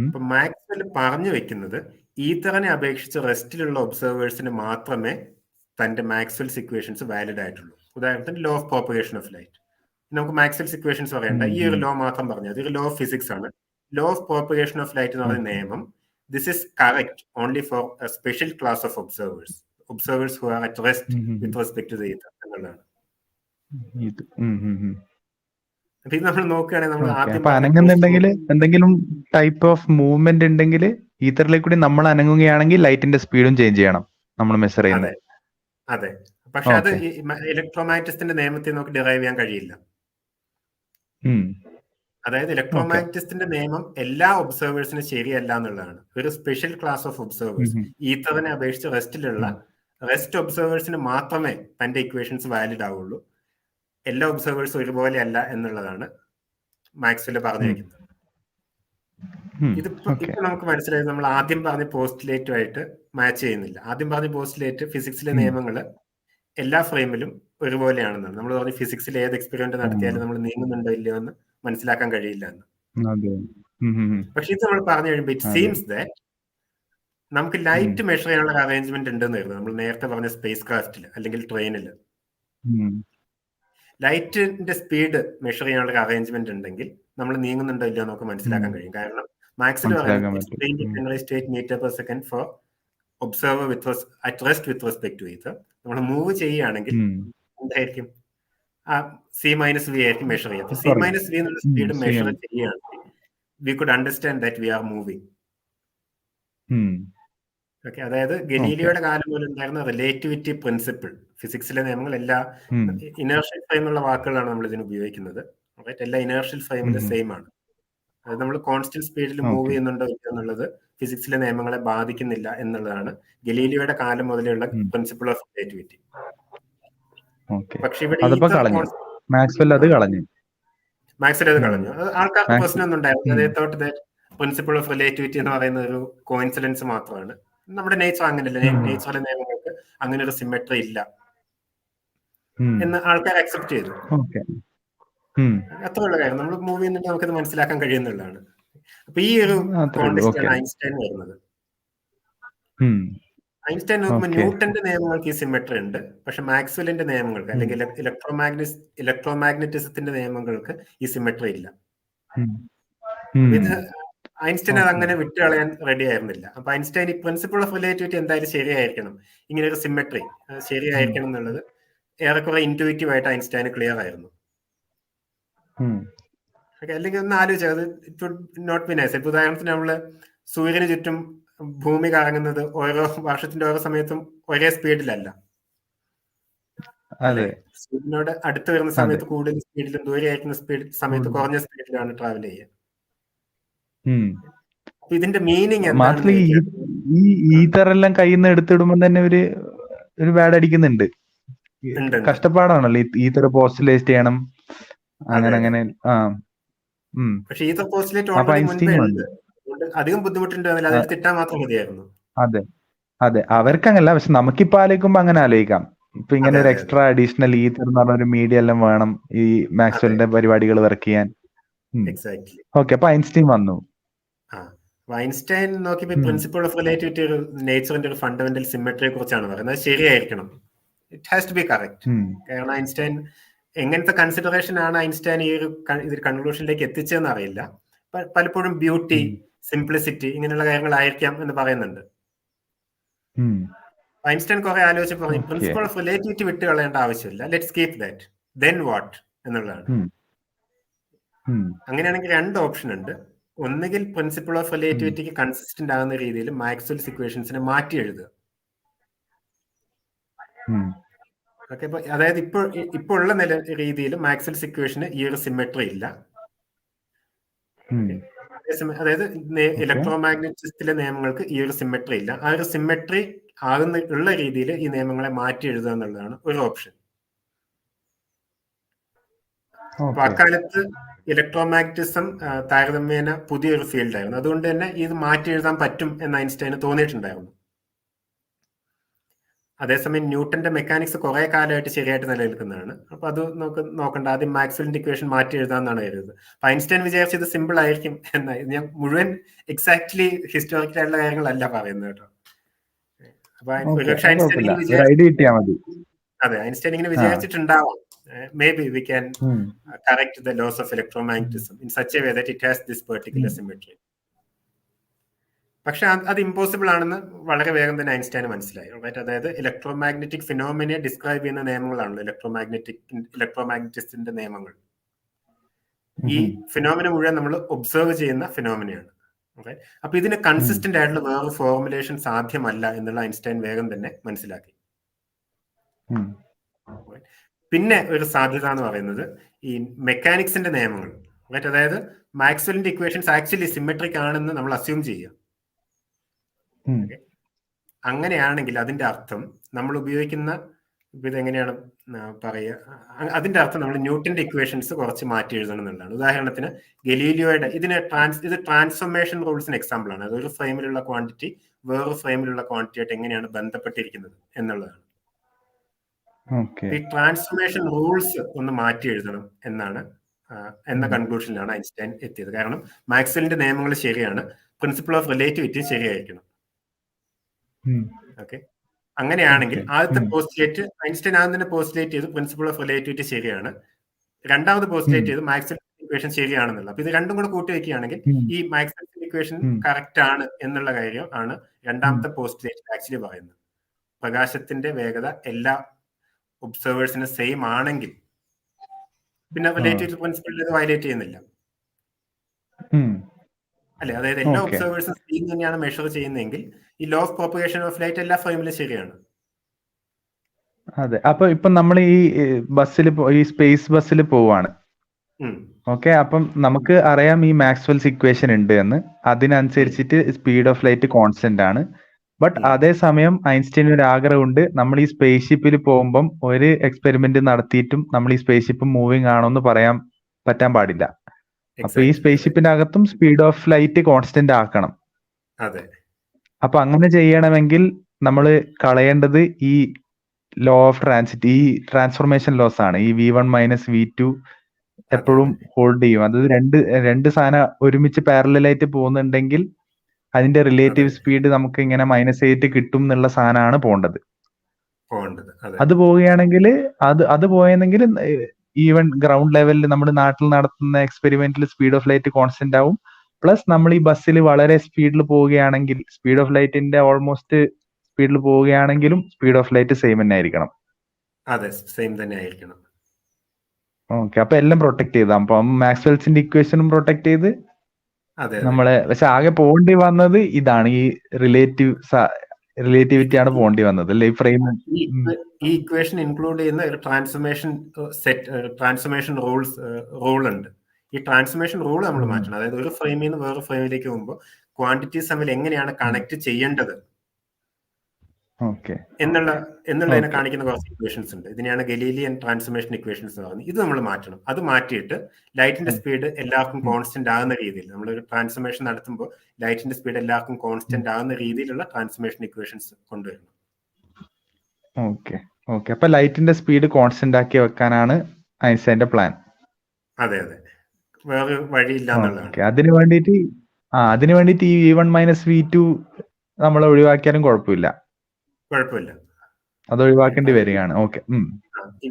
അപ്പൊ മാക്സ്വെൽ പറഞ്ഞു വെക്കുന്നത് ഈത്തറിനെ അപേക്ഷിച്ച് റെസ്റ്റിലുള്ള ഒബ്സർവേഴ്സിന് മാത്രമേ തന്റെ മാക്സ്വെൽസ് ഇക്വേഷൻസ് വാലിഡ് ആയിട്ടുള്ളൂ. ഉദാഹരണത്തിന് law of propagation of light. നമുക്ക് മാക്സ്വെൽസ് ഇക്വേഷൻസ് പറയണ്ട, ഈ ഒരു ലോ മാത്രം പറഞ്ഞു. അതൊരു ലോ ഓഫ് ഫിസിക്സ് ആണ്. Law of propagation of light എന്ന് പറയുന്ന നിയമം, this is correct only for a special class of observers who are at rest with respect to the ether എന്നുള്ളതാണ്. അപ്പൊ ഇത് നമ്മൾ നോക്കുകയാണെങ്കിൽ നമ്മൾ ആദ്യം അനങ്ങുന്നുണ്ടെങ്കിൽ എന്തെങ്കിലും ടൈപ്പ് ഓഫ് മൂവ്മെന്റ് ഉണ്ടെങ്കിൽ ഈത്തറിലേക്ക് കൂടി നമ്മൾ അനങ്ങുകയാണെങ്കിൽ ലൈറ്റിന്റെ സ്പീഡും ചേഞ്ച് ചെയ്യണം നമ്മൾ മെഷർ ചെയ്യുന്നത്. അതെ. പക്ഷെ അത് ഇലക്ട്രോമാഗ്നറ്റിക്സിന്റെ നിയമത്തിൽ നമുക്ക് ഡിറൈവ് ചെയ്യാൻ കഴിയില്ല. അതായത് ഇലക്ട്രോമാഗ്നറ്റിക്സിന്റെ നിയമം എല്ലാ ഒബ്സർവേഴ്സിനും ശരിയല്ല എന്നുള്ളതാണ്. ഒരു സ്പെഷ്യൽ ക്ലാസ് ഓഫ് ഒബ്സർവേഴ്സ്, ഈത്തറിനെ അപേക്ഷിച്ച് റെസ്റ്റ് ഒബ്സർവേഴ്സിന് മാത്രമേ തന്റെ ഇക്വേഷൻസ് വാലിഡ് ആവുള്ളൂ. എല്ലാ ഒബ്സർവേഴ്സും ഒരുപോലെ അല്ല എന്നുള്ളതാണ് മാക്സ്വെൽ പറഞ്ഞു വെക്കുന്നത്. ഇതിപ്പോ നമുക്ക് മനസ്സിലായത് നമ്മൾ ആദ്യം പറഞ്ഞ പോസ്റ്റുലേറ്റുമായിട്ട് മാച്ച് ചെയ്യുന്നില്ല. ആദ്യം പറഞ്ഞ പോസ്റ്റുലേറ്റ് ഫിസിക്സിലെ നിയമങ്ങൾ എല്ലാ ഫ്രെയിമിലും ഒരുപോലെയാണെന്നാണ്. നമ്മൾ പറഞ്ഞ ഫിസിക്സിൽ ഏത് എക്സ്പെരിമെന്റ് നടത്തിയാലും നമ്മൾ നീങ്ങുന്നുണ്ടോ ഇല്ലയോ എന്ന് മനസ്സിലാക്കാൻ കഴിയില്ല എന്ന്. പക്ഷെ ഇത് നമ്മൾ പറഞ്ഞു കഴിയുമ്പോൾ ഇറ്റ് സീംസ് ദാറ്റ് നമുക്ക് ലൈറ്റ് മെഷർ ചെയ്യാനുള്ള അറേഞ്ച്മെന്റ് ഉണ്ടെന്ന് വരുന്നത്. നമ്മൾ നേരത്തെ പറഞ്ഞ സ്പേസ് ക്രാഫ്റ്റിൽ അല്ലെങ്കിൽ ട്രെയിനിൽ ലൈറ്റിന്റെ സ്പീഡ് മെഷർ ചെയ്യാനുള്ള അറേഞ്ച്മെന്റ് ഉണ്ടെങ്കിൽ നമ്മൾ നീങ്ങുന്നുണ്ടോ ഇല്ലയോ നമുക്ക് മനസ്സിലാക്കാൻ കഴിയും. കാരണം മാക്സ്വെൽ പറയുന്നത് 3 × 10⁸ metre per second for observer at rest with respect to ether. നമ്മൾ മൂവ് ചെയ്യുകയാണെങ്കിൽ എന്തായിരിക്കും? C-V ആയിരിക്കും മെഷർ ചെയ്യുക. അപ്പൊ C-V എന്നുള്ള സ്പീഡ് മെഷർ ചെയ്യുകയാണെങ്കിൽ we could understand that we are moving. Okay. അതായത് ഗലീലിയോയുടെ കാലം മുതൽ ഉണ്ടായിരുന്ന റിലേറ്റിവിറ്റി പ്രിൻസിപ്പിൾ, ഫിസിക്സിലെ നിയമങ്ങൾ എല്ലാ ഇനേർഷ്യൽ ഫ്രെയിമുള്ള വാക്കുകളാണ് നമ്മൾ ഇതിന് ഉപയോഗിക്കുന്നത്. എല്ലാ ഇനേർഷ്യൽ ഫ്രെയിമിലും സെയിം ആണ്. അതായത് നമ്മൾ കോൺസ്റ്റന്റ് സ്പീഡിൽ മൂവ് ചെയ്യുന്നുണ്ടോ ഇല്ല എന്നുള്ളത് ഫിസിക്സിലെ നിയമങ്ങളെ ബാധിക്കുന്നില്ല എന്നുള്ളതാണ് ഗലീലിയോയുടെ കാലം മുതലുള്ള പ്രിൻസിപ്പിൾ ഓഫ് റിലേറ്റിവിറ്റി. പക്ഷെ ഇവിടെ മാക്സ്വെൽ അത് കളഞ്ഞു. ആൾക്കാർക്ക് പ്രശ്നമൊന്നും ഉണ്ടായിരുന്നു. അതേ thought that principle of relativity എന്ന് പറയുന്ന ഒരു കോയിൻസിഡൻസ് മാത്രമാണ്. നമ്മുടെ നേച്ചർ അങ്ങനെയല്ല. നേച്ചറിലെ നിയമങ്ങൾക്ക് അങ്ങനെ ഒരു സിമെട്രി ഇല്ല എന്ന് ആൾക്കാർ അക്സെപ്റ്റ് ചെയ്തു. അത്രയുള്ള കാര്യം. നമ്മൾ മൂവ് ചെയ്യുന്നുണ്ട് നമുക്കത് മനസ്സിലാക്കാൻ കഴിയുന്നുള്ളതാണ്. അപ്പൊ ഈ ഒരു കോണ്ടെക്സ്റ്റിലാണ് ഐൻസ്റ്റൈൻ വരുന്നത്. ഐൻസ്റ്റൈൻ നോക്കുമ്പോൾ ന്യൂട്ടന്റെ നിയമങ്ങൾക്ക് ഈ സിമെട്രി ഉണ്ട്. പക്ഷെ മാക്സ്വെല്ലിന്റെ നിയമങ്ങൾക്ക് അല്ലെങ്കിൽ ഇലക്ട്രോമാഗ്നറ്റിസത്തിന്റെ നിയമങ്ങൾക്ക് ഈ സിമെട്രി ഇല്ല. ഇത് ഐൻസ്റ്റൈൻ അത് അങ്ങനെ വിട്ടുകളയാൻ റെഡി ആയിരുന്നില്ല. അപ്പൊ ഐൻസ്റ്റൈൻ ഈ പ്രിൻസിപ്പിൾ ഓഫ് റിലേറ്റിവിറ്റി എന്തായാലും ശരിയായിരിക്കണം, ഇങ്ങനെ ഒരു സിമെട്രി ശരിയായിരിക്കണം എന്നുള്ളത് ഏറെക്കുറെ ഇൻറ്റ്യൂറ്റീവ് ആയിട്ട് ഐൻസ്റ്റൈന് ക്ലിയർ ആയിരുന്നു. അല്ലെങ്കിൽ ഒന്ന് ആലോചിച്ചത് it would not be nice. ഇപ്പൊ ഉദാഹരണത്തിന് നമ്മള് സൂര്യന് ചുറ്റും ഭൂമി കറങ്ങുന്നത് ഓരോ വർഷത്തിന്റെ ഓരോ സമയത്തും ഒരേ സ്പീഡിലല്ല. സൂര്യനോട് അടുത്ത് വരുന്ന സമയത്ത് കൂടുതൽ സ്പീഡിലും ദൂരെ അയക്കുന്ന സമയത്ത് കുറഞ്ഞ സ്പീഡിലാണ് ട്രാവൽ ചെയ്യുക. ഇതിന്റെ മീനിങ് മാത്രമല്ല ഈ ഈത്തറെല്ലാം കയ്യിൽ നിന്ന് എടുത്തിടുമ്പോ തന്നെ ഒരു ബാഡ് അടിക്കുന്നുണ്ട്. കഷ്ടപ്പാടാണല്ലോ ഈത്തർ പോസ്റ്റുലേറ്റ് ചെയ്യണം, അങ്ങനെ. പക്ഷെ ഈത്തർ പോസ്റ്റുലേറ്റ് ഓൾറെഡി മുൻപേ ഉണ്ട്, അധികം ബുദ്ധിമുട്ടുണ്ട്. അതിൽ കിട്ടാൻ മാത്രം മതിയായിരുന്നു. അതെ അവർക്കങ്ങല്ല. പക്ഷെ നമുക്കിപ്പോ ആലോചിക്കുമ്പോ അങ്ങനെ ആലോചിക്കാം. ഇപ്പൊ ഇങ്ങനെ ഒരു എക്സ്ട്രാ അഡീഷണൽ ഈത്തർ എന്ന് പറഞ്ഞ ഒരു മീഡിയ എല്ലാം വേണം ഈ മാക്സ്വെല്ലിന്റെ പരിപാടികൾ വർക്ക് ചെയ്യാൻ. ഓക്കെ. അപ്പൊ ഐൻസ്റ്റൈൻ വന്നു. ഐൻസ്റ്റൈൻ നോക്കിയപ്പോ പ്രിൻസിപ്പിൾ ഓഫ് റിലേറ്റിവിറ്റി ഒരു നേച്ചറിന്റെ ഒരു ഫണ്ടമെന്റൽ സിമെട്രിയെ കുറിച്ചാണ് പറയുന്നത്. ശരിയായിരിക്കണം, it has to be correct. കാരണം ഐൻസ്റ്റൈൻ എങ്ങനത്തെ കൺസിഡറേഷൻ ആണ് ഐൻസ്റ്റൈൻ ഈ ഒരു കൺക്ലൂഷനിലേക്ക് എത്തിച്ചതെന്ന് അറിയില്ല. പലപ്പോഴും ബ്യൂട്ടി, സിംപ്ലിസിറ്റി ഇങ്ങനെയുള്ള കാര്യങ്ങളായിരിക്കാം എന്ന് പറയുന്നുണ്ട്. ഐൻസ്റ്റൈൻ കുറെ ആലോചിച്ച് പറഞ്ഞു പ്രിൻസിപ്പിൾ ഓഫ് റിലേറ്റിവിറ്റി വിട്ട് കളയേണ്ട ആവശ്യമില്ല, let's keep that, then what എന്നുള്ളതാണ്. അങ്ങനെയാണെങ്കിൽ രണ്ട് ഓപ്ഷൻ ഉണ്ട്. ഒന്നുകിൽ പ്രിൻസിപ്പിൾ ഓഫ് റിലേറ്റിവിറ്റിക്ക് കൺസിസ്റ്റന്റ് ആകുന്ന രീതിയിൽ മാക്സ്വെൽസ് ഇക്വേഷൻസിനെ മാറ്റി എഴുതുക, ഓക്കെ, ഇപ്പൊ അതായത് ഇപ്പോൾ ഉള്ള രീതിയിൽ മാക്സ്വെൽസ് ഇക്വേഷന് ഈ ഒരു സിമെട്രി ഇല്ല. അതായത് ഇലക്ട്രോമാഗ്നറ്റിസത്തിലെ നിയമങ്ങൾക്ക് ഈ ഒരു സിമെട്രി ഇല്ല. ആ ഒരു സിമെട്രി ഉള്ള രീതിയിൽ ഈ നിയമങ്ങളെ മാറ്റി എഴുതുക എന്നുള്ളതാണ് ഒരു ഓപ്ഷൻ. അപ്പൊ അക്കാലത്ത് ഇലക്ട്രോമാഗ്നറ്റിസം താരതമ്യേന പുതിയൊരു ഫീൽഡായിരുന്നു. അതുകൊണ്ട് തന്നെ ഇത് മാറ്റി എഴുതാൻ പറ്റും എന്ന് ഐൻസ്റ്റൈന് തോന്നിയിട്ടുണ്ടായിരുന്നു. അതേസമയം ന്യൂട്ടന്റെ മെക്കാനിക്സ് കുറെ കാലമായിട്ട് ശരിയായിട്ട് നിലനിൽക്കുന്നതാണ്. അപ്പൊ അത് നോക്കണ്ട, ആദ്യം മാക്സ്വെല്ലിന്റെ ഇക്വേഷൻ മാറ്റി എഴുതാന്നാണ് കരുതുന്നത്. അപ്പൊ ഐൻസ്റ്റൈൻ വിചാരിച്ചത് സിമ്പിൾ ആയിരിക്കും എന്നായി. ഞാൻ മുഴുവൻ എക്സാക്ട്ലി ഹിസ്റ്റോറിക്കൽ ആയിട്ടുള്ള കാര്യങ്ങളല്ല പറയുന്നത് കേട്ടോ. അപ്പൊ ഒരുപക്ഷെ ഐൻസ്റ്റൈൻ ഇങ്ങനെ വിചാരിച്ചിട്ടുണ്ടാവാം. Maybe we can correct the laws of electromagnetism in such a way that it has this particular symmetry. പക്ഷെ അത് ഇമ്പോസിബിൾ ആണെന്ന് വളരെ വേഗം തന്നെ ഐൻസ്റ്റൈന് മനസ്സിലായി. അതായത് ഇലക്ട്രോമാഗ്നറ്റിക് ഫിനോമിനെ ഡിസ്ക്രൈബ് ചെയ്യുന്ന നിയമങ്ങളാണല്ലോ ഇലക്ട്രോമാഗ്നറ്റിക്സിന്റെ നിയമങ്ങൾ. ഈ ഫിനോമിന മുഴുവൻ നമ്മൾ ഒബ്സർവ് ചെയ്യുന്ന ഫിനോമിനയാണ്. അപ്പൊ ഇതിന് കൺസിസ്റ്റന്റ് ആയിട്ടുള്ള വേറെ ഫോർമുലേഷൻ സാധ്യമല്ല എന്നുള്ള ഐൻസ്റ്റൈൻ വേഗം തന്നെ മനസ്സിലാക്കി. പിന്നെ ഒരു സാധ്യത എന്ന് പറയുന്നത് ഈ മെക്കാനിക്സിന്റെ നിയമങ്ങൾ, അതായത് മാക്സ്വെല്ലിന്റെ ഇക്വേഷൻസ് ആക്ച്വലി സിമെട്രിക് ആണെന്ന് നമ്മൾ അസ്യൂം ചെയ്യുക. അങ്ങനെയാണെങ്കിൽ അതിന്റെ അർത്ഥം നമ്മൾ ഉപയോഗിക്കുന്ന ഇതെങ്ങനെയാണ് പറയുക, അതിന്റെ അർത്ഥം നമ്മൾ ന്യൂട്ടന്റെ ഇക്വേഷൻസ് കുറച്ച് മാറ്റി എഴുതണം എന്നുള്ളതാണ്. ഉദാഹരണത്തിന് ഗലീലിയോയുടെ ഇത് ട്രാൻസ്ഫോർമേഷൻ റൂൾസിന് എക്സാമ്പിൾ ആണ്. അതൊരു ഫ്രെയിമിലുള്ള ക്വാണ്ടിറ്റി വേറൊരു ഫ്രെയിമിലുള്ള ക്വാണ്ടിറ്റിയായിട്ട് എങ്ങനെയാണ് ബന്ധപ്പെട്ടിരിക്കുന്നത് എന്നുള്ളതാണ്. ഈ ട്രാൻസ്ഫോർമേഷൻ റൂൾസ് ഒന്ന് മാറ്റി എഴുതണം എന്ന കൺക്ലൂഷനിലാണ് ഐൻസ്റ്റൈൻ എത്തിയത്. കാരണം മാക്സ്വെല്ലിന്റെ നിയമങ്ങൾ ശരിയാണ്, പ്രിൻസിപ്പിൾ ഓഫ് റിലേറ്റിവിറ്റി ശരിയായിരിക്കണം. ഓക്കെ, അങ്ങനെയാണെങ്കിൽ ആദ്യത്തെ പോസ്റ്റുലേറ്റ് ഐൻസ്റ്റൈൻ ആദ്യം തന്നെ പോസ്റ്റുലേറ്റ് ചെയ്ത് പ്രിൻസിപ്പിൾ ഓഫ് റിലേറ്റിവിറ്റി ശരിയാണ്, രണ്ടാമത് പോസ്റ്റുലേറ്റ് ചെയ്ത് മാക്സ്വെൽ ഇക്വേഷൻ ശരിയാണെന്നുള്ള. അപ്പൊ ഇത് രണ്ടും കൂടെ കൂട്ടി വയ്ക്കുകയാണെങ്കിൽ ഈ മാക്സ്വെൽ ഇക്വേഷൻ കറക്റ്റ് ആണ് എന്നുള്ള കാര്യം ആണ് രണ്ടാമത്തെ പോസ്റ്റുലേറ്റ് ആക്ച്വലി പറയുന്നത്. പ്രകാശത്തിന്റെ വേഗത എല്ലാ ഒബ്സർവേഴ്സിന് സെയിം ആണെങ്കിൽ പിന്നെ റിലേറ്റിവിറ്റി പ്രിൻസിപ്പിൾ ഇത് വയലേറ്റ് ചെയ്യുന്നില്ല അല്ലെ. അതായത് എല്ലാ ഒബ്സർവേഴ്സും സെയിം തന്നെയാണ് മെഷർ ചെയ്യുന്നതെങ്കിൽ ഈ law of propagation of light എല്ലാ ഫ്രെയിമിലും ശരിയാണ്. അതെ, അപ്പൊ ഇപ്പൊ നമ്മൾ ഈ ബസ്സിൽ ഈ സ്പേസ് ബസ്സിൽ പോവാണ്. ഓക്കെ, അപ്പം നമുക്ക് അറിയാം ഈ മാക്സ്വെൽസ് ഇക്വേഷൻ ഉണ്ട് എന്ന്. അതിനനുസരിച്ചിട്ട് സ്പീഡ് ഓഫ് ലൈറ്റ് കോൺസ്റ്റന്റ് ആണ്. ബട്ട് അതേസമയം ഐൻസ്റ്റൈൻ ഒരു ആഗ്രഹമുണ്ട്, നമ്മൾ ഈ സ്പേസ് ഷിപ്പിൽ പോകുമ്പം ഒരു എക്സ്പെരിമെന്റ് നടത്തിയിട്ടും നമ്മൾ ഈ സ്പേസ് ഷിപ്പ് മൂവിങ് ആണോന്ന് പറ്റാൻ പാടില്ല. അപ്പൊ ഈ സ്പേസ് ഷിപ്പിന്റെ അകത്തും സ്പീഡ് ഓഫ് ലൈറ്റ് കോൺസ്റ്റന്റ് ആക്കണം. അപ്പൊ അങ്ങനെ ചെയ്യണമെങ്കിൽ നമ്മൾ കളയേണ്ടത് ഈ ലോ ഓഫ് ട്രാൻസിറ്റ്, ഈ ട്രാൻസ്ഫോർമേഷൻ ലോസ് ആണ്. ഈ V1 - V2 എപ്പോഴും ഹോൾഡ് ചെയ്യും. അത് രണ്ട് സാധനം ഒരുമിച്ച് പാരലലായിട്ട് പോകുന്നുണ്ടെങ്കിൽ അതിന്റെ റിലേറ്റീവ് സ്പീഡ് നമുക്ക് ഇങ്ങനെ -8 കിട്ടും എന്നുള്ള സാധനമാണ് പോകേണ്ടത്. അത് പോവുകയാണെങ്കിൽ അത് പോയെങ്കിൽ ഈവൻ ഗ്രൗണ്ട് ലെവലിൽ നമ്മുടെ നാട്ടിൽ നടത്തുന്ന എക്സ്പെരിമെന്റിൽ സ്പീഡ് ഓഫ് ലൈറ്റ് കോൺസ്റ്റന്റ് ആവും. പ്ലസ് നമ്മൾ ഈ ബസ്സിൽ വളരെ സ്പീഡിൽ പോവുകയാണെങ്കിൽ സ്പീഡ് ഓഫ് ലൈറ്റിന്റെ ഓൾമോസ്റ്റ് സ്പീഡിൽ പോവുകയാണെങ്കിലും സ്പീഡ് ഓഫ് ലൈറ്റ് സെയിം തന്നെ ആയിരിക്കണം. അതെ, സെയിം തന്നെ ആയിരിക്കണം. ഓക്കെ, അപ്പൊ എല്ലാം പ്രൊട്ടക്ട് ചെയ്താ. അപ്പം മാക്സ്വെൽസിന്റെ ഇക്വേഷനും പ്രൊട്ടക്ട് ചെയ്ത് നമ്മളെ, പക്ഷെ ആകെ പോകേണ്ടി വന്നത് ഇതാണ്, ഈ റിലേറ്റിവിറ്റി ആണ് പോകേണ്ടി വന്നത് അല്ലേ. ഈ ഫ്രെയിം ഈ ഇക്വേഷൻ ഇൻക്ലൂഡ് ചെയ്യുന്ന ഒരു ട്രാൻസ്ഫോർമേഷൻ റൂൾ ഉണ്ട്. ഈ ട്രാൻസ്ഫോർമേഷൻ റൂൾ നമ്മൾ മാറ്റണം. അതായത് ഒരു ഫ്രെയിമിൽ നിന്ന് വേറെ ഫ്രെയിമിലേക്ക് പോകുമ്പോൾ ക്വാണ്ടിറ്റീസ് തമ്മിൽ എങ്ങനെയാണ് കണക്ട് ചെയ്യേണ്ടത് എന്നുള്ളതിനെ കാണിക്കുന്ന കുറച്ച് ഇക്വേഷൻസ് ഉണ്ട്. ഇതിനെയാണ് ഗലീലിയൻ ട്രാൻസ്ഫോർമേഷൻ ഇക്വേഷൻസ് എന്ന് പറയുന്നത്. ഇത് നമ്മൾ മാറ്റണം. അത് മാറ്റിയിട്ട് ലൈറ്റിന്റെ സ്പീഡ് എല്ലാവർക്കും കോൺസ്റ്റന്റ് ആകുന്ന രീതിയിൽ, നമ്മൾ ഒരു ട്രാൻസ്ഫോർമേഷൻ നടത്തുമ്പോൾ ലൈറ്റിന്റെ സ്പീഡ് എല്ലാവർക്കും കോൺസ്റ്റന്റ് ആകുന്ന രീതിയിലുള്ള ട്രാൻസ്ഫോർമേഷൻ ഇക്വേഷൻസ് കൊണ്ടുവരണം. ഓക്കെ, അപ്പൊ ലൈറ്റിന്റെ സ്പീഡ് കോൺസ്റ്റന്റ് ആക്കി വെക്കാനാണ് ഐൻസ്റ്റൈന്റെ പ്ലാൻ. അതെ, വേറെ വഴിയില്ല എന്നുള്ളതാണ്. അതിന് വേണ്ടിയിട്ട് ഈ V1 - V2 നമ്മൾ ഒഴിവാക്കിയാലും കുഴപ്പമില്ല. അത് ഒഴിവാക്കേണ്ടി വരികയാണ്. ഓക്കെ,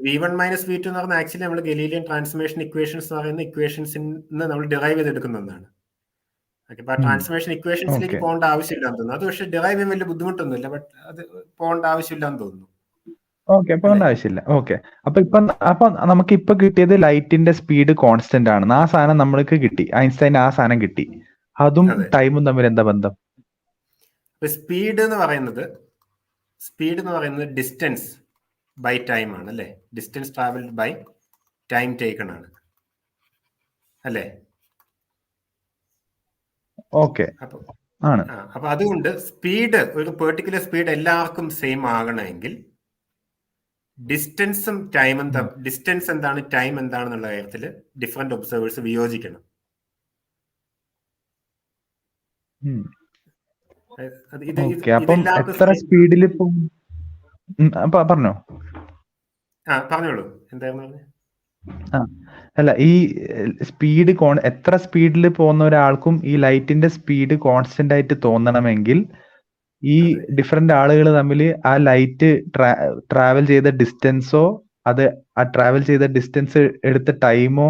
V1 - V2 എന്ന് പറഞ്ഞാൽ ആക്ച്വലി നമ്മൾ ഗലീലിയൻ ട്രാൻസ്ഫോർമേഷൻ ഇക്വേഷൻസ് എന്ന് പറയുന്ന ഇക്വേഷൻസിന് നമ്മൾ ഡിറൈവ് ചെയ്തെടുക്കുന്ന ഒന്നാണ്. ട്രാൻസ്ഫോർമേഷൻ ഇക്വേഷൻസിലേക്ക് പോകേണ്ട ആവശ്യമില്ലാന്ന് തോന്നുന്നു. അത് പക്ഷെ ഡിറൈവ് ചെയ്യാൻ വലിയ ബുദ്ധിമുട്ടൊന്നുമില്ല, ബട്ട് അത് പോകേണ്ട ആവശ്യമില്ലാന്ന് തോന്നുന്നു. പോകേണ്ട ആവശ്യമില്ല. അപ്പൊ നമുക്ക് ഇപ്പൊ കിട്ടിയത് ലൈറ്റിന്റെ സ്പീഡ് കോൺസ്റ്റന്റ് ആണ്. ആ സാധനം നമ്മൾക്ക് കിട്ടി, ഐൻസ്റ്റൈൻ ആ സാധനം കിട്ടി. അതും ടൈമും തമ്മിൽ എന്താ ബന്ധം? സ്പീഡ് എന്ന് പറയുന്നത് ഡിസ്റ്റൻസ് ബൈ ടൈം ആണ് അല്ലേ? Distance travelled by time taken ആണ് അല്ലേ? ഓക്കെ അപ്പൊ ആണ്. അപ്പൊ അതുകൊണ്ട് സ്പീഡ്, ഒരു പെർട്ടിക്കുലർ സ്പീഡ് എല്ലാവർക്കും സെയിം ആകണമെങ്കിൽ ഡിസ്റ്റൻസും ടൈമും ഡിസ്റ്റൻസ് എന്താണ് ടൈം എന്താണെന്നുള്ള കാര്യത്തിൽ ഡിഫറെന്റ് ഒബ്സർവേഴ്സ് വിയോജിക്കണം. ഓക്കെ, അപ്പം എത്ര സ്പീഡിൽ പറഞ്ഞോ? പറഞ്ഞോളൂ, എന്തായിരുന്നു പറഞ്ഞത്? അല്ല, ഈ സ്പീഡ് എത്ര സ്പീഡിൽ പോകുന്ന ഒരാൾക്കും ഈ ലൈറ്റിന്റെ സ്പീഡ് കോൺസ്റ്റന്റ് ആയിട്ട് തോന്നണമെങ്കിൽ ഈ ഡിഫറെന്റ് ആളുകൾ തമ്മിൽ ആ ലൈറ്റ് ട്രാവൽ ചെയ്ത ഡിസ്റ്റൻസോ അത് ആ ട്രാവൽ ചെയ്ത ഡിസ്റ്റൻസ് എടുത്ത ടൈമോ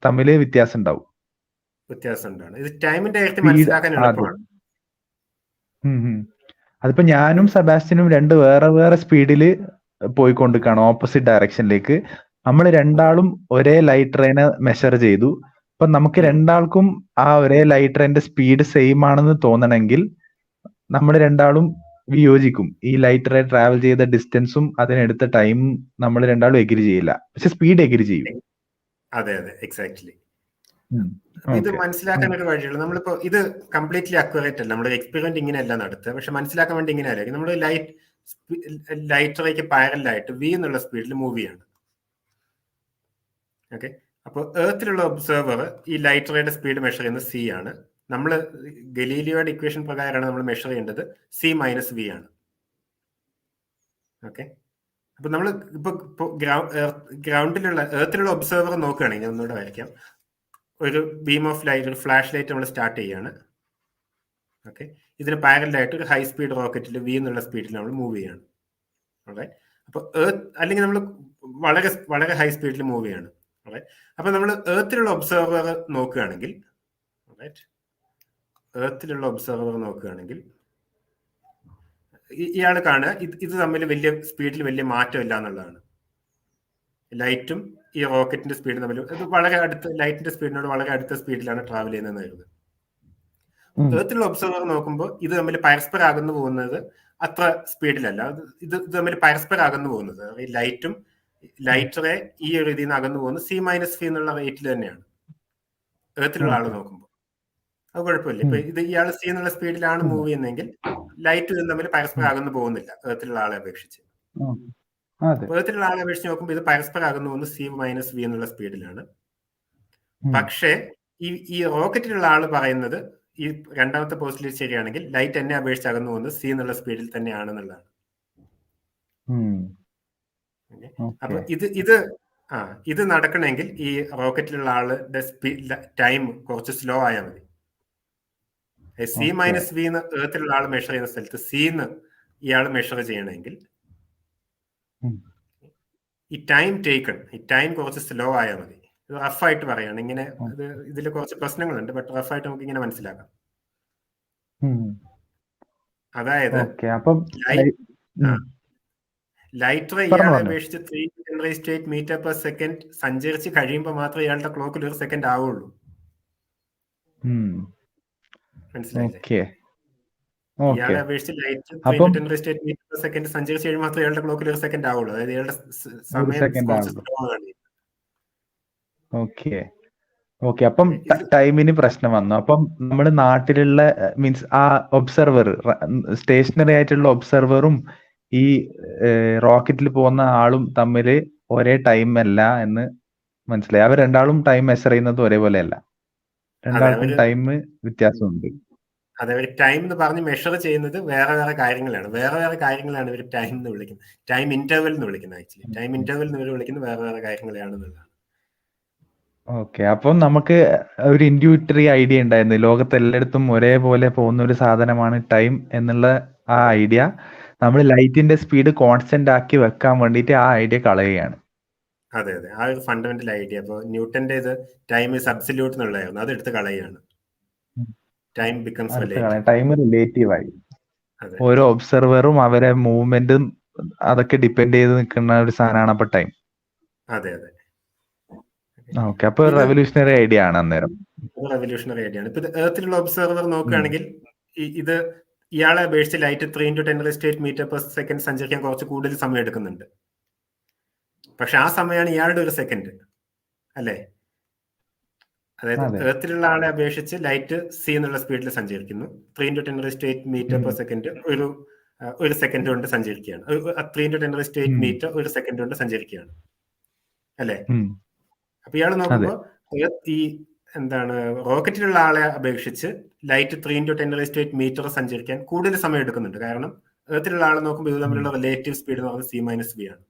തമ്മിൽ വ്യത്യാസം ഉണ്ടാവും. ഇത് ടൈമിന്റെ കാര്യത്തിൽ മനസ്സിലാക്കാൻ എളുപ്പമാണ്. അതിപ്പോ ഞാനും സെബാസ്റ്റ്യനും രണ്ട് വേറെ വേറെ സ്പീഡിൽ പോയിക്കൊണ്ടിരിക്കുകയാണ് ഓപ്പോസിറ്റ് ഡയറക്ഷനിലേക്ക്. നമ്മൾ രണ്ടാളും ഒരേ ലൈറ്റ് ട്രെയിനെ മെഷർ ചെയ്തു. അപ്പൊ നമുക്ക് രണ്ടാൾക്കും ആ ഒരേ ലൈറ്റ് ട്രെയിനിന്റെ സ്പീഡ് സെയിം ആണെന്ന് തോന്നണമെങ്കിൽ നമ്മൾ രണ്ടാളും വിയോജിക്കും. ഈ ലൈറ്റ് ട്രെയിൻ ട്രാവൽ ചെയ്ത ഡിസ്റ്റൻസും അതിനെടുത്ത ടൈമും നമ്മൾ രണ്ടാളും എഗ്രി ചെയ്യില്ല, പക്ഷെ സ്പീഡ് എഗ്രി ചെയ്യും. അതെ അതെ, എക്സാക്ട്ലി. ഇത് മനസ്സിലാക്കാൻ ഒരു വഴിയുള്ളൂ. നമ്മളിപ്പോ ഇത് കംപ്ലീറ്റ്ലി അക്യുറേറ്റ് അല്ല, നമ്മുടെ എക്സ്പെരിമെന്റ് ഇങ്ങനെയല്ല നടത്തുക, പക്ഷെ മനസ്സിലാക്കാൻ വേണ്ടി ഇങ്ങനെ ആയിരിക്കും. നമ്മൾ ലൈറ്റ് റേക്ക് പാരലായിട്ട് വി എന്നുള്ള സ്പീഡിൽ മൂവ് ചെയ്യാണ്. ഓക്കെ, അപ്പോൾ എർത്തിലുള്ള ഒബ്സർവർ ഈ ലൈറ്റ് റേയുടെ സ്പീഡ് മെഷർ ചെയ്യുന്നത് സി ആണ്. നമ്മൾ ഗലീലിയോയുടെ ഇക്വേഷൻ പ്രകാരമാണ് നമ്മൾ മെഷർ ചെയ്യേണ്ടത് സി മൈനസ് വി ആണ്. ഓക്കെ, അപ്പൊ നമ്മൾ ഇപ്പൊ ഗ്രൗണ്ടിലുള്ള എർത്തിലുള്ള ഒബ്സർവർ നോക്കുകയാണെങ്കിൽ ഞാൻ ഒന്നുകൂടെ വരയ്ക്കാം. ഒരു ബീം ഓഫ് ലൈറ്റ്, ഒരു ഫ്ലാഷ് ലൈറ്റ് നമ്മൾ സ്റ്റാർട്ട് ചെയ്യാണ്. ഓക്കെ, ഇതിന് പാരലായിട്ട് ഒരു ഹൈ സ്പീഡ് റോക്കറ്റിൽ വി എന്നുള്ള സ്പീഡിൽ നമ്മൾ മൂവ് ചെയ്യാണ്. ഓക്കെ, അപ്പൊ അല്ലെങ്കിൽ നമ്മൾ വളരെ വളരെ ഹൈ സ്പീഡിൽ മൂവ് ചെയ്യാണ്. ഓക്കെ, അപ്പൊ നമ്മൾ എർത്തിലുള്ള ഒബ്സർവർ നോക്കുകയാണെങ്കിൽ ഇയാൾ കാണുക ഇത് തമ്മിൽ വലിയ സ്പീഡിൽ വലിയ മാറ്റമില്ല എന്നുള്ളതാണ്. ലൈറ്റും ഈ റോക്കറ്റിന്റെ സ്പീഡ് തമ്മിൽ ഇത് വളരെ അടുത്ത്, ലൈറ്റിന്റെ സ്പീഡിനോട് വളരെ അടുത്ത സ്പീഡിലാണ് ട്രാവൽ ചെയ്യുന്നതെന്ന് കരുതുന്നത്. എർത്തിലുള്ള ഒബ്സർവർ നോക്കുമ്പോൾ ഇത് തമ്മിൽ പരസ്പരം അകന്നു പോകുന്നത് അത്ര സ്പീഡിലല്ല. ഇത് തമ്മിൽ പരസ്പരം അകന്നു പോകുന്നത് ഈ ലൈറ്റും ലൈറ്ററെ ഈ ഒരു രീതിയിൽ നിന്ന് അകന്നു പോകുന്നത് സി മൈനസ് ഫി എന്നുള്ള റേറ്റിൽ തന്നെയാണ് എർത്തിലുള്ള ആള് നോക്കുമ്പോൾ. അത് കുഴപ്പമില്ല. ഇപ്പൊ ഇത് ഇയാൾ സി എന്നുള്ള സ്പീഡിലാണ് മൂവ് ചെയ്യുന്നതെങ്കിൽ ലൈറ്റ് ഇതും തമ്മിൽ പരസ്പരം അകന്നു പോകുന്നില്ല എർത്തിലുള്ള ആളെ അപേക്ഷിച്ച്. എർത്തിലുള്ള ആളെ അപേക്ഷിച്ച് നോക്കുമ്പോൾ ഇത് പരസ്പരം അകന്നു പോകുന്നത് സി മൈനസ് വി എന്നുള്ള സ്പീഡിലാണ്. പക്ഷേ ഈ റോക്കറ്റിലുള്ള ആള് പറയുന്നത് ഈ രണ്ടാമത്തെ പോസ്റ്റിലേറ്റ് ശരിയാണെങ്കിൽ ലൈറ്റ് എന്നെ അപേക്ഷിച്ച് അകന്നു പോകുന്നത് സി എന്നുള്ള സ്പീഡിൽ തന്നെയാണെന്നുള്ളതാണ്. അപ്പൊ ഇത് നടക്കണമെങ്കിൽ ഈ റോക്കറ്റിലുള്ള ആളുടെ ടൈം കുറച്ച് സ്ലോ ആയാൽ മതി. സി മൈനസ് വി എന്ന് എർത്തിലുള്ള ആൾ മെഷർ ചെയ്യുന്ന സ്ഥലത്ത് സിന്ന് ഇയാൾ മെഷർ ചെയ്യണമെങ്കിൽ ഈ ടൈം കുറച്ച് സ്ലോ ആയാൽ മതി. ഇത് റഫായിട്ട് പറയാണ്. ഇങ്ങനെ ഇതിൽ കുറച്ച് പ്രശ്നങ്ങളുണ്ട്, ബട്ട് റഫായിട്ട് നമുക്ക് ഇങ്ങനെ മനസ്സിലാക്കാം. അതായത് ലൈറ്റ് റേ ഇയാളെ അപേക്ഷിച്ച് 3 മീറ്റർ പെർ സെക്കൻഡ് സഞ്ചരിച്ച് കഴിയുമ്പോൾ മാത്രമേ ഇയാളുടെ ക്ലോക്കിൽ 1 സെക്കൻഡ് ആവുള്ളൂ. മനസ്സിലായില്ലേ? ഇയാളെ അപേക്ഷിച്ച് ലൈറ്റ് 3 മീറ്റർ പെർ സെക്കൻഡ് സഞ്ചരിച്ച് കഴിയുമ്പോൾ മാത്രമേ ഇയാളുടെ ക്ലോക്കിൽ 1 സെക്കൻഡ് ആവുള്ളൂ. അതായത് ഇയാളുടെ സമയം. ഓക്കെ, അപ്പം ടൈമിന് പ്രശ്നം വന്നു. അപ്പം നമ്മുടെ നാട്ടിലുള്ള മീൻസ് ആ ഒബ്സർവർ, സ്റ്റേഷനറി ആയിട്ടുള്ള ഒബ്സർവറും ഈ റോക്കറ്റിൽ പോകുന്ന ആളും തമ്മിൽ ഒരേ ടൈം അല്ല എന്ന് മനസ്സിലായി. അവർ രണ്ടാളും ടൈം മെഷർ ചെയ്യുന്നത് ഒരേപോലെ അല്ല, രണ്ടാൾക്കും ടൈം വ്യത്യാസമുണ്ട്. അതെ, ടൈം എന്ന് പറഞ്ഞ് മെഷർ ചെയ്യുന്നത് വേറെ വേറെ കാര്യങ്ങളാണ് ഇവർ ടൈം എന്ന് വിളിക്കുന്നത്. ടൈം ഇന്റർവെൽ എന്ന് വിളിക്കുന്നത്. ആക്ച്വലി ടൈം ഇന്റർവെൽ എന്ന് ഇവർ വിളിക്കുന്നത് വേറെ വേറെ കാര്യങ്ങളാണെന്നുള്ളതാണ്. ഓക്കെ, അപ്പം നമുക്ക് ഒരു ഇൻഡ്യൂറ്ററി ഐഡിയ ഉണ്ടായിരുന്നു, ലോകത്ത് എല്ലായിടത്തും ഒരേപോലെ പോകുന്ന ഒരു സാധനമാണ് ടൈം എന്നുള്ള ആ ഐഡിയ നമ്മൾ ലൈറ്റിന്റെ സ്പീഡ് കോൺസ്റ്റന്റ് ആക്കി വെക്കാൻ വേണ്ടിയിട്ട് ആ ഐഡിയ കളയുകയാണ്. അതെ അതെ, ആ ഒരു ഫണ്ടമെന്റൽ ഐഡിയ. അപ്പോൾ ന്യൂട്ടന്റെ ഇത് ടൈം ഈസ് അബ്സല്യൂട്ട് എന്നുള്ളതായിരുന്നു, അത് എടുത്ത് കളയുകയാണ്. Time becomes relative. Time relative ആയി. ഓരോ ഒബ്സർവറും അവരെ മൂവ്മെന്റും അതൊക്കെ ഡിപ്പെൻഡ് ചെയ്ത് നിൽക്കുന്ന ഒരു സാധനമാണ് അപ്പൊ ടൈം. അതെ അതെ, ഓക്കെ, അപ്പൊ റെവല്യൂഷണറി ഐഡിയ ആണ് അന്നേരം. റെവല്യൂഷണറി ഐഡിയ ആണ്. ഇപ്പൊ എർത്തിലുള്ള ഒബ്സർവർ നോക്കുകയാണെങ്കിൽ ഇത് ഇയാളെ അപേക്ഷിച്ച് ലൈറ്റ് 3 × 10⁻⁸ മീറ്റർ പെർ സെക്കൻഡ് സഞ്ചരിക്കാൻ കുറച്ച് കൂടുതൽ സമയം എടുക്കുന്നുണ്ട്. പക്ഷെ ആ സമയമാണ് ഇയാളുടെ ഒരു സെക്കൻഡ് അല്ലേ? അതായത് അതെ. എർത്തിലുള്ള ആളെ അപേക്ഷിച്ച് ലൈറ്റ് സി എന്നുള്ള സ്പീഡിൽ സഞ്ചരിക്കുന്നു. 3 × 10⁸ മീറ്റർ പെർ സെക്കൻഡ് ഒരു സെക്കൻഡ് കൊണ്ട് സഞ്ചരിക്കുകയാണ്. 3 × 10⁸ മീറ്റർ ഒരു സെക്കൻഡ് കൊണ്ട് സഞ്ചരിക്കുകയാണ് അല്ലേ? അപ്പൊ ഇയാൾ നോക്കുമ്പോൾ ഈ എന്താണ് റോക്കറ്റിലുള്ള ആളെ അപേക്ഷിച്ച് ലൈറ്റ് 3 × 10⁸ മീറ്റർ സഞ്ചരിക്കാൻ കൂടുതൽ സമയം എടുക്കുന്നുണ്ട്. കാരണം എർത്തിലുള്ള ആൾ നോക്കുമ്പോൾ ഇത് തമ്മിലുള്ള റിലേറ്റീവ് സ്പീഡ് എന്ന് പറയുന്നത് c - v ആണ്.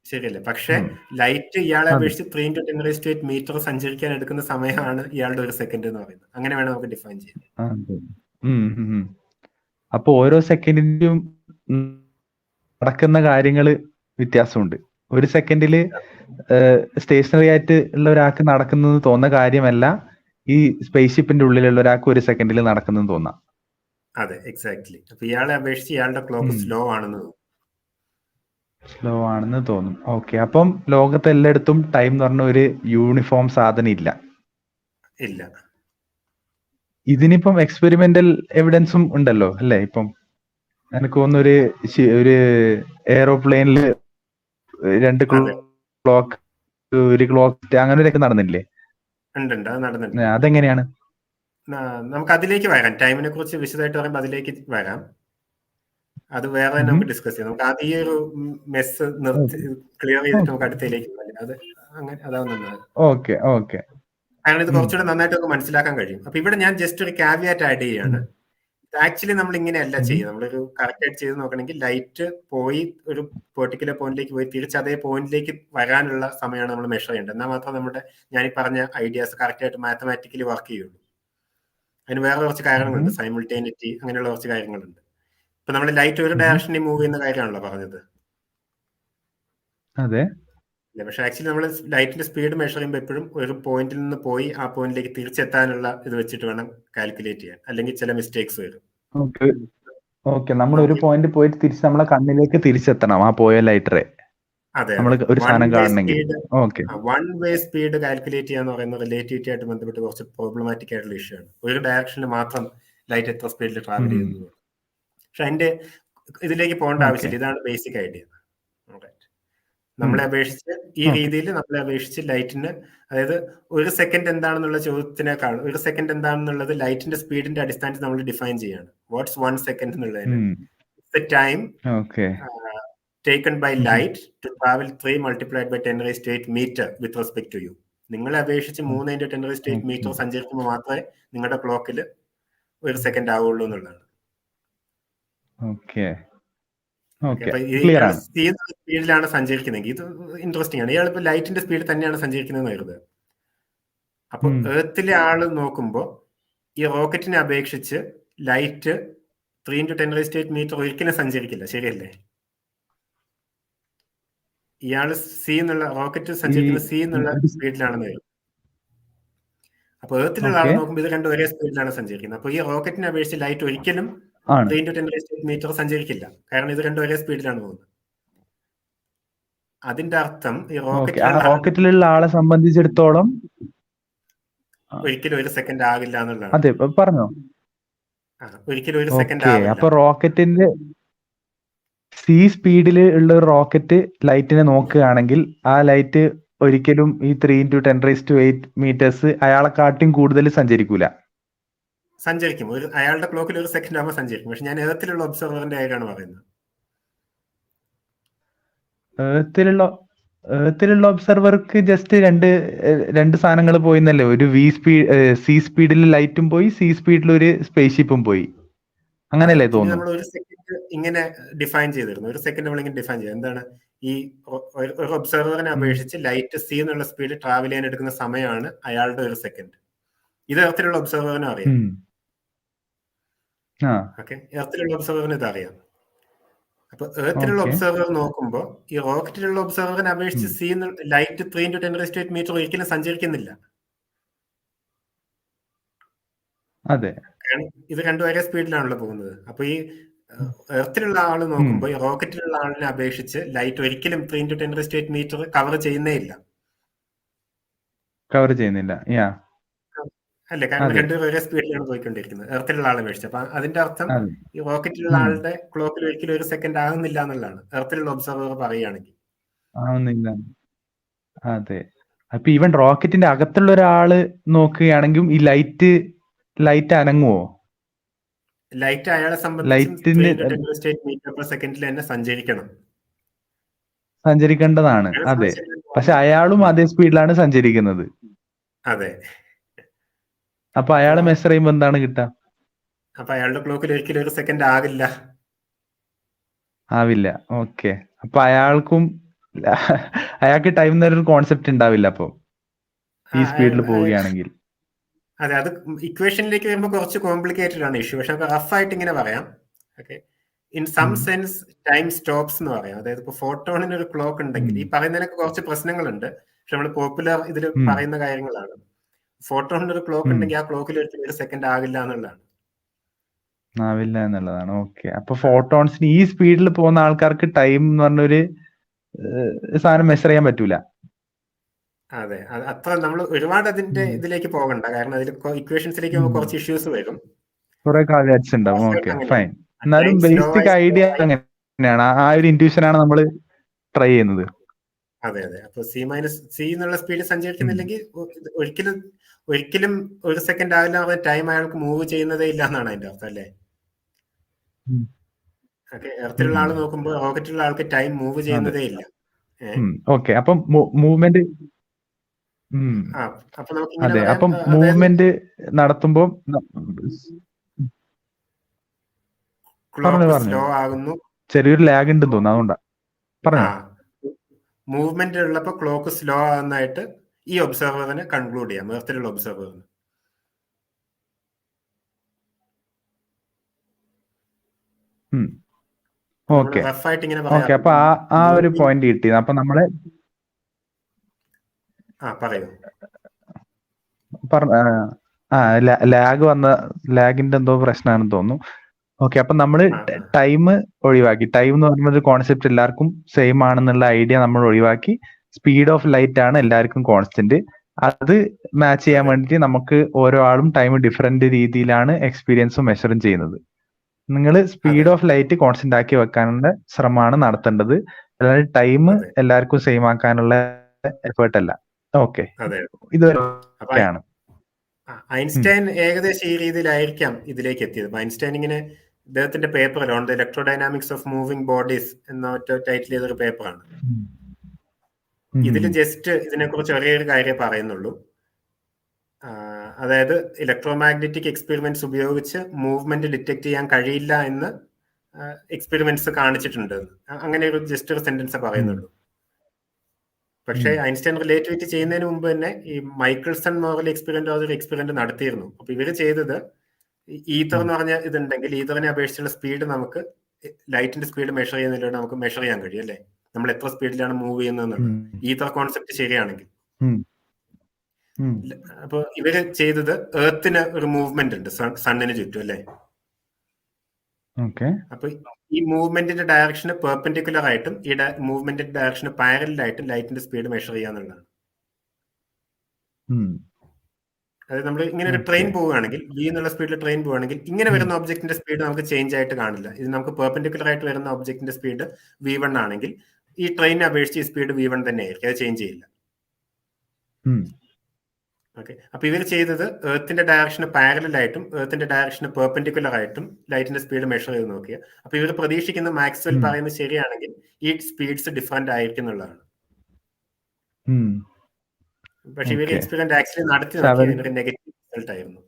ശരിയല്ലേ? പക്ഷെ ലൈറ്റ് ഇയാളെ അപേക്ഷിച്ച് 3 × 10⁸ മീറ്റർ സഞ്ചരിക്കാൻ എടുക്കുന്ന സമയമാണ് ഇയാളുടെ ഒരു സെക്കൻഡ് എന്ന് പറയുന്നത്. അങ്ങനെ വേണം നമുക്ക് ഡിഫൈൻ ചെയ്യാൻ. അപ്പൊ ഓരോ സെക്കൻഡിന്റെയും നടക്കുന്ന കാര്യങ്ങള് വ്യത്യാസമുണ്ട്. ഒരു സെക്കൻഡില് സ്റ്റേഷനറി ആയിട്ട് ഉള്ള ഒരാൾക്ക് നടക്കുന്നത് തോന്നുന്ന കാര്യമല്ല ഈ സ്പേസ് ഷിപ്പിന്റെ ഉള്ളിലുള്ള ഒരാൾക്ക് ഒരു സെക്കൻഡിൽ നടക്കുന്നത് തോന്നാം. അതെ, എക്സാക്ട്ലി. അപ്പൊ ഇയാളെ അപേക്ഷിച്ച് ഇയാളുടെ ക്ലോക്ക് സ്ലോ ആണെന്ന് തോന്നും. ഓക്കെ. അപ്പം ലോകത്ത് എല്ലായിടത്തും ടൈം എന്ന് പറഞ്ഞ ഒരു യൂണിഫോം സാധനം ഇല്ല. ഇതിനിപ്പം എക്സ്പെരിമെന്റൽ എവിഡൻസും ഉണ്ടല്ലോ അല്ലേ? ഇപ്പം എനിക്ക് തോന്നുന്നു ഒരു എയറോപ്ലെയിനില് 2 ക്ലോക്ക് ഒരു ക്ലോക്ക് അങ്ങനെ ഒരു നടന്നില്ലേ? നടന്നിട്ടുണ്ട്. അതെങ്ങനെയാണ്? നമുക്ക് അതിലേക്ക് വരാം. ടൈമിനെ കുറിച്ച് വിശദമായിട്ട് പറയുമ്പോൾ അതിലേക്ക് വരാം. അത് വേറെ നമുക്ക് ഡിസ്കസ് ചെയ്യാം. നമുക്ക് ആദ്യം ഈ ഒരു മെസ്സ് ക്ലിയർ ചെയ്തിട്ട് നമുക്ക് അടുത്തയിലേക്ക് വരാം. അത് അങ്ങനെ അതാവുന്നത്. കാരണം ഇത് കുറച്ചുകൂടെ നന്നായിട്ട് നമുക്ക് മനസ്സിലാക്കാൻ കഴിയും. അപ്പൊ ഇവിടെ ഞാൻ ജസ്റ്റ് ഒരു കാവിയാറ്റ് ആഡ് ചെയ്യാണ്. ആക്ച്വലി നമ്മൾ ഇങ്ങനെയല്ല ചെയ്യുക. നമ്മളൊരു കറക്റ്റ് ആയിട്ട് ചെയ്ത് നോക്കണമെങ്കിൽ ലൈറ്റ് പോയി ഒരു പെർട്ടിക്കുലർ പോയിന്റിലേക്ക് പോയി തിരിച്ച് അതേ പോയിന്റിലേക്ക് വരാനുള്ള സമയമാണ് നമ്മൾ മെഷർ ചെയ്യേണ്ടത്. എന്നാൽ മാത്രം നമ്മുടെ ഞാൻ ഈ പറഞ്ഞ ഐഡിയാസ് കറക്റ്റ് ആയിട്ട് മാത്തമാറ്റിക്കലി വർക്ക് ചെയ്യുള്ളൂ. അതിന് വേറെ കുറച്ച് കാര്യങ്ങളുണ്ട്. സൈമിൾട്ടേനിറ്റി അങ്ങനെയുള്ള കുറച്ച് കാര്യങ്ങളുണ്ട്. ഇപ്പൊ നമ്മൾ ലൈറ്റ് ഒരു ഡയറക്ഷനിൽ മൂവ് ചെയ്യുന്ന കാര്യമാണല്ലോ പറഞ്ഞത്. അതെ. പക്ഷെ ആക്ച്വലി നമ്മൾ ലൈറ്റിന്റെ സ്പീഡ് മെഷർ ചെയ്യുമ്പോൾ എപ്പോഴും ഒരു പോയിന്റിൽ നിന്ന് പോയി ആ പോയിന്റിലേക്ക് തിരിച്ചെത്താനുള്ള ഇത് വെച്ചിട്ട് വേണം കാൽക്കുലേറ്റ് ചെയ്യാൻ. അല്ലെങ്കിൽ ചില മിസ്റ്റേക്സ് വരും. നമ്മൾ ഒരു പോയിന്റ് പോയിട്ട് തിരിച്ച് നമ്മളെ കണ്ണിലേക്ക് തിരിച്ചെത്തണം ആ പോയ ലൈറ്ററെ. അതെ, ഒരു സാധനം കാണണമെങ്കിൽ. വൺ വേ സ്പീഡ് കാൽക്കുലേറ്റ് ചെയ്യാന്ന് പറയുന്നത് റിലേറ്റിവിറ്റി ആയിട്ട് ബന്ധപ്പെട്ട് കുറച്ച് പ്രോബ്ലമാറ്റിക് ആയിട്ടുള്ള ഇഷ്യൂ ആണ്. ഒരു ഡയറക്ഷനിൽ മാത്രം ലൈറ്റ് എത്ര സ്പീഡിൽ ട്രാവൽ ചെയ്യുന്നു. പക്ഷെ അതിന്റെ ഇതിലേക്ക് പോകേണ്ട ആവശ്യമില്ല. ഇതാണ് ബേസിക് ഐഡിയ. നമ്മളെ അപേക്ഷിച്ച് ഈ രീതിയിൽ നമ്മളെ അപേക്ഷിച്ച് ലൈറ്റിന്, അതായത് ഒരു സെക്കൻഡ് എന്താണെന്നുള്ള ചോദ്യത്തിനേക്കാൾ ഒരു സെക്കൻഡ് എന്താണെന്നുള്ളത് ലൈറ്റിന്റെ സ്പീഡിന്റെ അടിസ്ഥാനത്തിൽ നമ്മൾ ഡിഫൈൻ ചെയ്യാണ്. വാട്ട്സ് 1 സെക്കൻഡ് എന്നുള്ളതിന് time taken by light to travel 3 multiplied by 10⁸ meter with respect to you. നിങ്ങളെ അപേക്ഷിച്ച് 3 × 10⁸ മീറ്റർ സഞ്ചരിക്കുമ്പോൾ മാത്രമേ നിങ്ങളുടെ ക്ലോക്കിൽ ഒരു സെക്കൻഡ് ആവുള്ളൂ എന്നുള്ളതാണ്. സ്പീഡിലാണ് സഞ്ചരിക്കുന്നതെങ്കിൽ ഇത് ഇൻട്രസ്റ്റിംഗ് ആണ്. ഇയാൾ ഇപ്പൊ ലൈറ്റിന്റെ സ്പീഡ് തന്നെയാണ് സഞ്ചരിക്കുന്നത് കരുതുക. അപ്പൊ എർത്തിലെ ആള് നോക്കുമ്പോൾ ഈ റോക്കറ്റിനെ അപേക്ഷിച്ച് ലൈറ്റ് 3 × 10⁸ മീറ്റർ ഒരിക്കലും സഞ്ചരിക്കില്ല. ശരിയല്ലേ? ഇയാള് റോക്കറ്റ് സഞ്ചരിക്കുന്ന സി എന്നുള്ള സ്പീഡിലാണെന്ന് വരും. അപ്പൊ എർത്തിലുള്ള ആളെ നോക്കുമ്പോൾ ഇത് രണ്ടും ഒരേ സ്പീഡിലാണ് സഞ്ചരിക്കുന്നത്. അപ്പൊ ഈ റോക്കറ്റിനെ അപേക്ഷിച്ച് ലൈറ്റ് ഒരിക്കലും 3 × 10⁸ മീറ്റർ സഞ്ചരിക്കില്ല. കാരണം ഇത് രണ്ടും ഒരേ സ്പീഡിലാണ് പോകുന്നത്. അതിന്റെ അർത്ഥം ഈ റോക്കറ്റിലുള്ള ആളെ സംബന്ധിച്ചിടത്തോളം ഒരിക്കലും ഒരു സെക്കൻഡ് ആകില്ല എന്നുള്ളതാണ്. അതെ, പറഞ്ഞോ. ഒരിക്കലും ഒരു സെക്കൻഡ് ആവില്ല. അപ്പൊ റോക്കറ്റിന്റെ സി സ്പീഡിൽ ഉള്ള ഒരു റോക്കറ്റ് ലൈറ്റിനെ നോക്കുകയാണെങ്കിൽ ആ ലൈറ്റ് ഒരിക്കലും ഈ 3 × 10⁸ മീറ്റേഴ്സ് അയാളെ കാട്ടിയും കൂടുതൽ സഞ്ചരിക്കൂല. സഞ്ചരിക്കും. അയാളുടെ ക്ലോക്കിൽ ഒരു സെക്കൻഡ് ആകുമ്പോൾ സഞ്ചരിക്കും. പക്ഷെ ഞാൻ എർത്തിലുള്ള ഒബ്സർവറിന്റെ കാര്യമാണ് പറയുന്നത്. എർത്തിലുള്ള ഒബ്സർവർക്ക് ജസ്റ്റ് രണ്ട് സാധനങ്ങൾ പോയിന്നല്ലേ. ഒരു സി സ്പീഡിൽ ലൈറ്റും പോയി, സി സ്പീഡിൽ ഒരു സ്പേസ് ഷിപ്പും പോയി. അങ്ങനെയല്ലേ തോന്നുന്നു. നമ്മൾ ഒരു സെക്കൻഡ് ഇങ്ങനെ ഡിഫൈൻ ചെയ്തിരുന്നു. ഒരു സെക്കൻഡ് നമ്മൾ ഇങ്ങനെ ഡിഫൈൻ ചെയ്തു. എന്താണ് ഈ ഒരു ഒബ്സർവറിനെ അപേക്ഷിച്ച് ലൈറ്റ് സി എന്നുള്ള സ്പീഡ് ട്രാവൽ ചെയ്യാൻ എടുക്കുന്ന സമയമാണ് അയാളുടെ ഒരു സെക്കൻഡ്. ഇത് എർത്തിലുള്ള ഒബ്സർവറിനും അറിയാം. എർത്തിലുള്ള ഒബ്സർവറിന് ഇത് അറിയാം. അപ്പൊ എർത്തിലുള്ള ഒബ്സർവർ നോക്കുമ്പോൾ ഈ റോക്കറ്റിലുള്ള ഒബ്സർവറിനെ അപേക്ഷിച്ച് സി ലൈറ്റ് 3 × 10⁸ മീറ്റർ ഒരിക്കലും സഞ്ചരിക്കുന്നില്ല. അതെ, ഇത് രണ്ടും ഒരേ സ്പീഡിലാണല്ലോ പോകുന്നത്. അപ്പൊ ഈ എർത്തിലുള്ള ആള് നോക്കുമ്പോൾ ഈ റോക്കറ്റിലുള്ള ആളിനെ അപേക്ഷിച്ച് ലൈറ്റ് ഒരിക്കലും 3 × 10⁸ മീറ്റർ കവർ ചെയ്യുന്നില്ല. അല്ലേ? കാരണം അതെ രണ്ടുപേരും ഒരേ സ്പീഡിലാണ് പോയിക്കൊണ്ടിരിക്കുന്നത്. എർത്തിലുള്ള ആളെ മേടിച്ചു. അപ്പൊ അതിന്റെ അർത്ഥം അതെ ഈ റോക്കറ്റിലുള്ള ഉം ആളുടെ ക്ലോക്കിൽ ഒരിക്കലും 1 സെക്കൻഡ് ആകുന്നില്ല എന്നുള്ളതാണ്, എർത്തിലുള്ള ഒബ്സർവർ പറയുകയാണെങ്കിൽ. ആവുന്നില്ല. അതെ. അപ്പൊ ഈവൻ റോക്കറ്റിന്റെ അകത്തുള്ള ഒരാള് നോക്കുകയാണെങ്കിലും ഈ ലൈറ്റ് അനങ്ങുവോ? ലൈറ്റ് അയാളെ സംബന്ധിച്ചും ലൈറ്റിന് 310 മീറ്റർ പെർ സെക്കൻഡിൽ തന്നെ സഞ്ചരിക്കണം. സഞ്ചരിക്കേണ്ടതാണ്. അയാളെ അതെ. സംബന്ധിച്ചിടത്തോളം പക്ഷെ അയാളും അതേ സ്പീഡിലാണ് സഞ്ചരിക്കുന്നത്. അതെ. അപ്പൊ അപ്പൊ അയാള് മെഷർ ചെയ്യുമ്പോ എന്താണ് കിട്ടുക? അപ്പൊ അയാളുടെ ക്ലോക്കിൽ ഒരിക്കലും 1 സെക്കൻഡ് ആകില്ല. ആവില്ല. ഓക്കെ. അപ്പൊ അയാൾക്ക് ടൈം എന്നൊരു കോൺസെപ്റ്റ് ഉണ്ടാവില്ല അപ്പൊ ആ, ഈ സ്പീഡിൽ പോവുകയാണെങ്കിൽ. അതെ, അത് ഇക്വേഷനിലേക്ക് വരുമ്പോൾ കുറച്ച് കോംപ്ലിക്കേറ്റഡ് ആണ് ഇഷ്യൂ. പക്ഷെ റഫ് ആയിട്ട് ഇങ്ങനെ പറയാം. Okay, in some sense time stops എന്ന് പറയാം. അതായത് ഇപ്പൊ ഫോട്ടോണിന് ഒരു ക്ലോക്ക് ഉണ്ടെങ്കിൽ, ഈ പറയുന്നതിനൊക്കെ കുറച്ച് പ്രശ്നങ്ങളുണ്ട്, പക്ഷെ നമ്മൾ പോപ്പുലർ ഇതിൽ പറയുന്ന കാര്യങ്ങളാണ്. ഫോട്ടോണിന് ഒരു ക്ലോക്ക് ഉണ്ടെങ്കിൽ ആ ക്ലോക്കിൽ 1 സെക്കൻഡ് ആകില്ല എന്നുള്ളതാണ്. ആവില്ല എന്നുള്ളതാണ്. ഓക്കെ. അപ്പൊ ഫോട്ടോൺസിന് ഈ സ്പീഡിൽ പോകുന്ന ആൾക്കാർക്ക് ടൈം എന്ന് പറഞ്ഞൊരു സാധനം മെഷർ ചെയ്യാൻ പറ്റൂല. അതെ, അത്ര നമ്മൾ ഒരുപാട് അതിന്റെ ഇതിലേക്ക് പോകണ്ട, കാരണം അതിൽ ഇക്വേഷൻസിലേക്ക് കുറച്ച് ഇഷ്യൂസ് വരും. കുറെ കാവ്യാറ്റ്സ് ഉണ്ടാവും. Okay, fine. എന്നാലും ടൈം സ്ലോ ബേസിക് ഐഡിയ അങ്ങനെയാണ്. ആ ഒരു ഇൻറ്റ്യൂഷൻ ആണ് നമ്മൾ ട്രൈ ചെയ്യുന്നത്. അതെ അതെ. അപ്പൊ സി എന്നുള്ള സ്പീഡിൽ സഞ്ചരിക്കുന്നില്ലെങ്കിൽ ഒരിക്കലും 1 സെക്കൻഡ് ആകില്ല. ടൈം അയാൾക്ക് മൂവ് ചെയ്യുന്നതേ ഇല്ല എന്നാണ് അതിന്റെ അർത്ഥം, അല്ലേ? ഓക്കെ, എർത്തിലുള്ള ആള് നോക്കുമ്പോൾ റോക്കറ്റിലുള്ള ആൾക്ക് ടൈം മൂവ് ചെയ്യുന്നതേ ഇല്ല. ഓക്കെ. അപ്പം മൂവ്മെന്റ് അപ്പൊ നമുക്ക് ഇങ്ങനെ അതെ. പറയാം, അപ്പം അതായത് മൂവ്മെന്റ് നടത്തുമ്പോൾ ക്ലോക്ക് സ്ലോ ആകുന്നു. ചെറിയൊരു ലാഗ് ഉണ്ടെന്ന് തോന്നുന്നു, അതുകൊണ്ടാ പറഞ്ഞോ. മൂവ്മെന്റ് ഉള്ളപ്പോ ക്ലോക്ക് സ്ലോ ആകുന്നതായിട്ട് ഈ ഒബ്സർവറിനെ കൺക്ലൂഡ് ചെയ്യാം, എർത്തിലുള്ള ഒബ്സർവറിന്. ഓക്കെ റഫായിട്ട് ഇങ്ങനെ ഓക്കെ. അപ്പൊ ആ ഒരു പോയിന്റ് കിട്ടി. അപ്പൊ നമ്മള് പറയൂ. ലാഗിന്റെ എന്തോ പ്രശ്നമാണെന്ന് തോന്നുന്നു. ഓക്കെ. അപ്പൊ നമ്മള് ടൈം ഒഴിവാക്കി. ടൈം എന്ന് പറയുന്ന ഒരു കോൺസെപ്റ്റ് എല്ലാവർക്കും സെയിം ആണെന്നുള്ള ഐഡിയ നമ്മൾ ഒഴിവാക്കി. സ്പീഡ് ഓഫ് ലൈറ്റ് ആണ് എല്ലാവർക്കും കോൺസ്റ്റന്റ്. അത് മാച്ച് ചെയ്യാൻ വേണ്ടിയിട്ട് നമുക്ക് ഓരോ ആളും ടൈം ഡിഫറെന്റ് രീതിയിലാണ് എക്സ്പീരിയൻസും മെഷറും ചെയ്യുന്നത്. നിങ്ങൾ സ്പീഡ് ഓഫ് ലൈറ്റ് കോൺസ്റ്റന്റ് ആക്കി വെക്കാനുള്ള ശ്രമമാണ് നടത്തേണ്ടത്, അല്ലാതെ ടൈം എല്ലാവർക്കും സെയിം ആക്കാനുള്ള എഫേർട്ട് അല്ല. ഓക്കെ, ഇതൊക്കെയാണ്. ഐൻസ്റ്റൈൻ ഏകദേശം ഈ രീതിയിലായിരിക്കാം ഇതിലേക്ക് എത്തിയത്. ഐൻസ്റ്റൈൻ ഇങ്ങനെ ഇദ്ദേഹത്തിന്റെ paper on the electrodynamics of moving bodies എന്ന ടൈറ്റിൽ ചെയ്തൊരു പേപ്പറാണ്. ഇതിൽ ജസ്റ്റ് ഇതിനെക്കുറിച്ച് ഒരേ കാര്യം പറയുന്നുള്ളൂ. അതായത് ഇലക്ട്രോമാഗ്നറ്റിക് എക്സ്പെരിമെന്റ്സ് ഉപയോഗിച്ച് മൂവ്മെന്റ് ഡിറ്റക്ട് ചെയ്യാൻ കഴിയില്ല എന്ന് എക്സ്പെരിമെന്റ്സ് കാണിച്ചിട്ടുണ്ട്. അങ്ങനെ ഒരു ജസ്റ്റ് ഒരു സെന്റൻസ് പറയുന്നുള്ളൂ. പക്ഷേ ഐൻസ്റ്റൈൻ റിലേറ്റിവിറ്റി ചെയ്യുന്നതിന് മുമ്പ് തന്നെ ഈ മൈക്കിൾസൺ മോറൽ എക്സ്പെരിമെന്റ് നടത്തിയിരുന്നു. അപ്പൊ ഇവര് ചെയ്തത് ഈതർ എന്ന് പറഞ്ഞ ഇതുണ്ടെങ്കിൽ ഈതറിനെ അപേക്ഷിച്ചുള്ള സ്പീഡ് നമുക്ക് ലൈറ്റിന്റെ സ്പീഡ് മെഷർ ചെയ്യുന്നതിലൂടെ നമുക്ക് മെഷർ ചെയ്യാൻ കഴിയും, അല്ലേ? നമ്മൾ എത്ര സ്പീഡിലാണ് മൂവ് ചെയ്യുന്നത് ഈതർ കോൺസെപ്റ്റ് ശരിയാണെങ്കിൽ. അപ്പൊ ഇവര് ചെയ്തത് എർത്തിന് ഒരു മൂവ്മെന്റ് ഉണ്ട് സണ്ണിന് ചുറ്റും, അല്ലേ? അപ്പൊ ഈ മൂവ്മെന്റിന്റെ ഡയറക്ഷന് പെർപെൻഡിക്കുലർ ആയിട്ടും ഈ മൂവ്മെന്റിന്റെ ഡയറക്ഷന് പാരലായിട്ടും ലൈറ്റിന്റെ സ്പീഡ് മെഷർ ചെയ്യാന്നുള്ളതാണ്. അതായത് നമ്മൾ ഇങ്ങനെ ഒരു ട്രെയിൻ പോവുകയാണെങ്കിൽ, വി എന്നുള്ള സ്പീഡിൽ ട്രെയിൻ പോവുകയാണെങ്കിൽ ഇങ്ങനെ വരുന്ന ഒബ്ജക്റ്റിന്റെ സ്പീഡ് നമുക്ക് ചേഞ്ച് ആയിട്ട് കാണില്ല. ഇത് നമുക്ക് പെർപെൻഡിക്കുലർ ആയിട്ട് വരുന്ന ഒബ്ജക്റ്റിന്റെ സ്പീഡ് v1 ആണെങ്കിൽ ഈ ട്രെയിനിനെ അപേക്ഷിച്ച് ഈ സ്പീഡ് v1 തന്നെ ആയിരിക്കും, അത് ചേഞ്ച് ചെയ്യില്ല. ഓക്കെ, അപ്പൊ ഇവർ ചെയ്തത് എർത്തിന്റെ ഡയറക്ഷന് പാരലായിട്ടും എർത്തിന്റെ ഡയറക്ഷന് പെർപെൻഡിക്കുലർ ആയിട്ടും ലൈറ്റിന്റെ സ്പീഡ് മെഷർ ചെയ്ത് നോക്കിയ. അപ്പൊ ഇവർ പ്രതീക്ഷിക്കുന്ന മാക്സ്വെൽ പറയുന്നത് ശരിയാണെങ്കിൽ ഈ സ്പീഡ്സ് ഡിഫറെന്റ് ആയിരിക്കും എന്നുള്ളതാണ്. പക്ഷെ ഇവർ എക്സ്പെരിമെന്റ് ആക്ച്വലി നടത്തി നോക്കി, അതിനൊരു നെഗറ്റീവ് റിസൾട്ട് ആയിരുന്നു.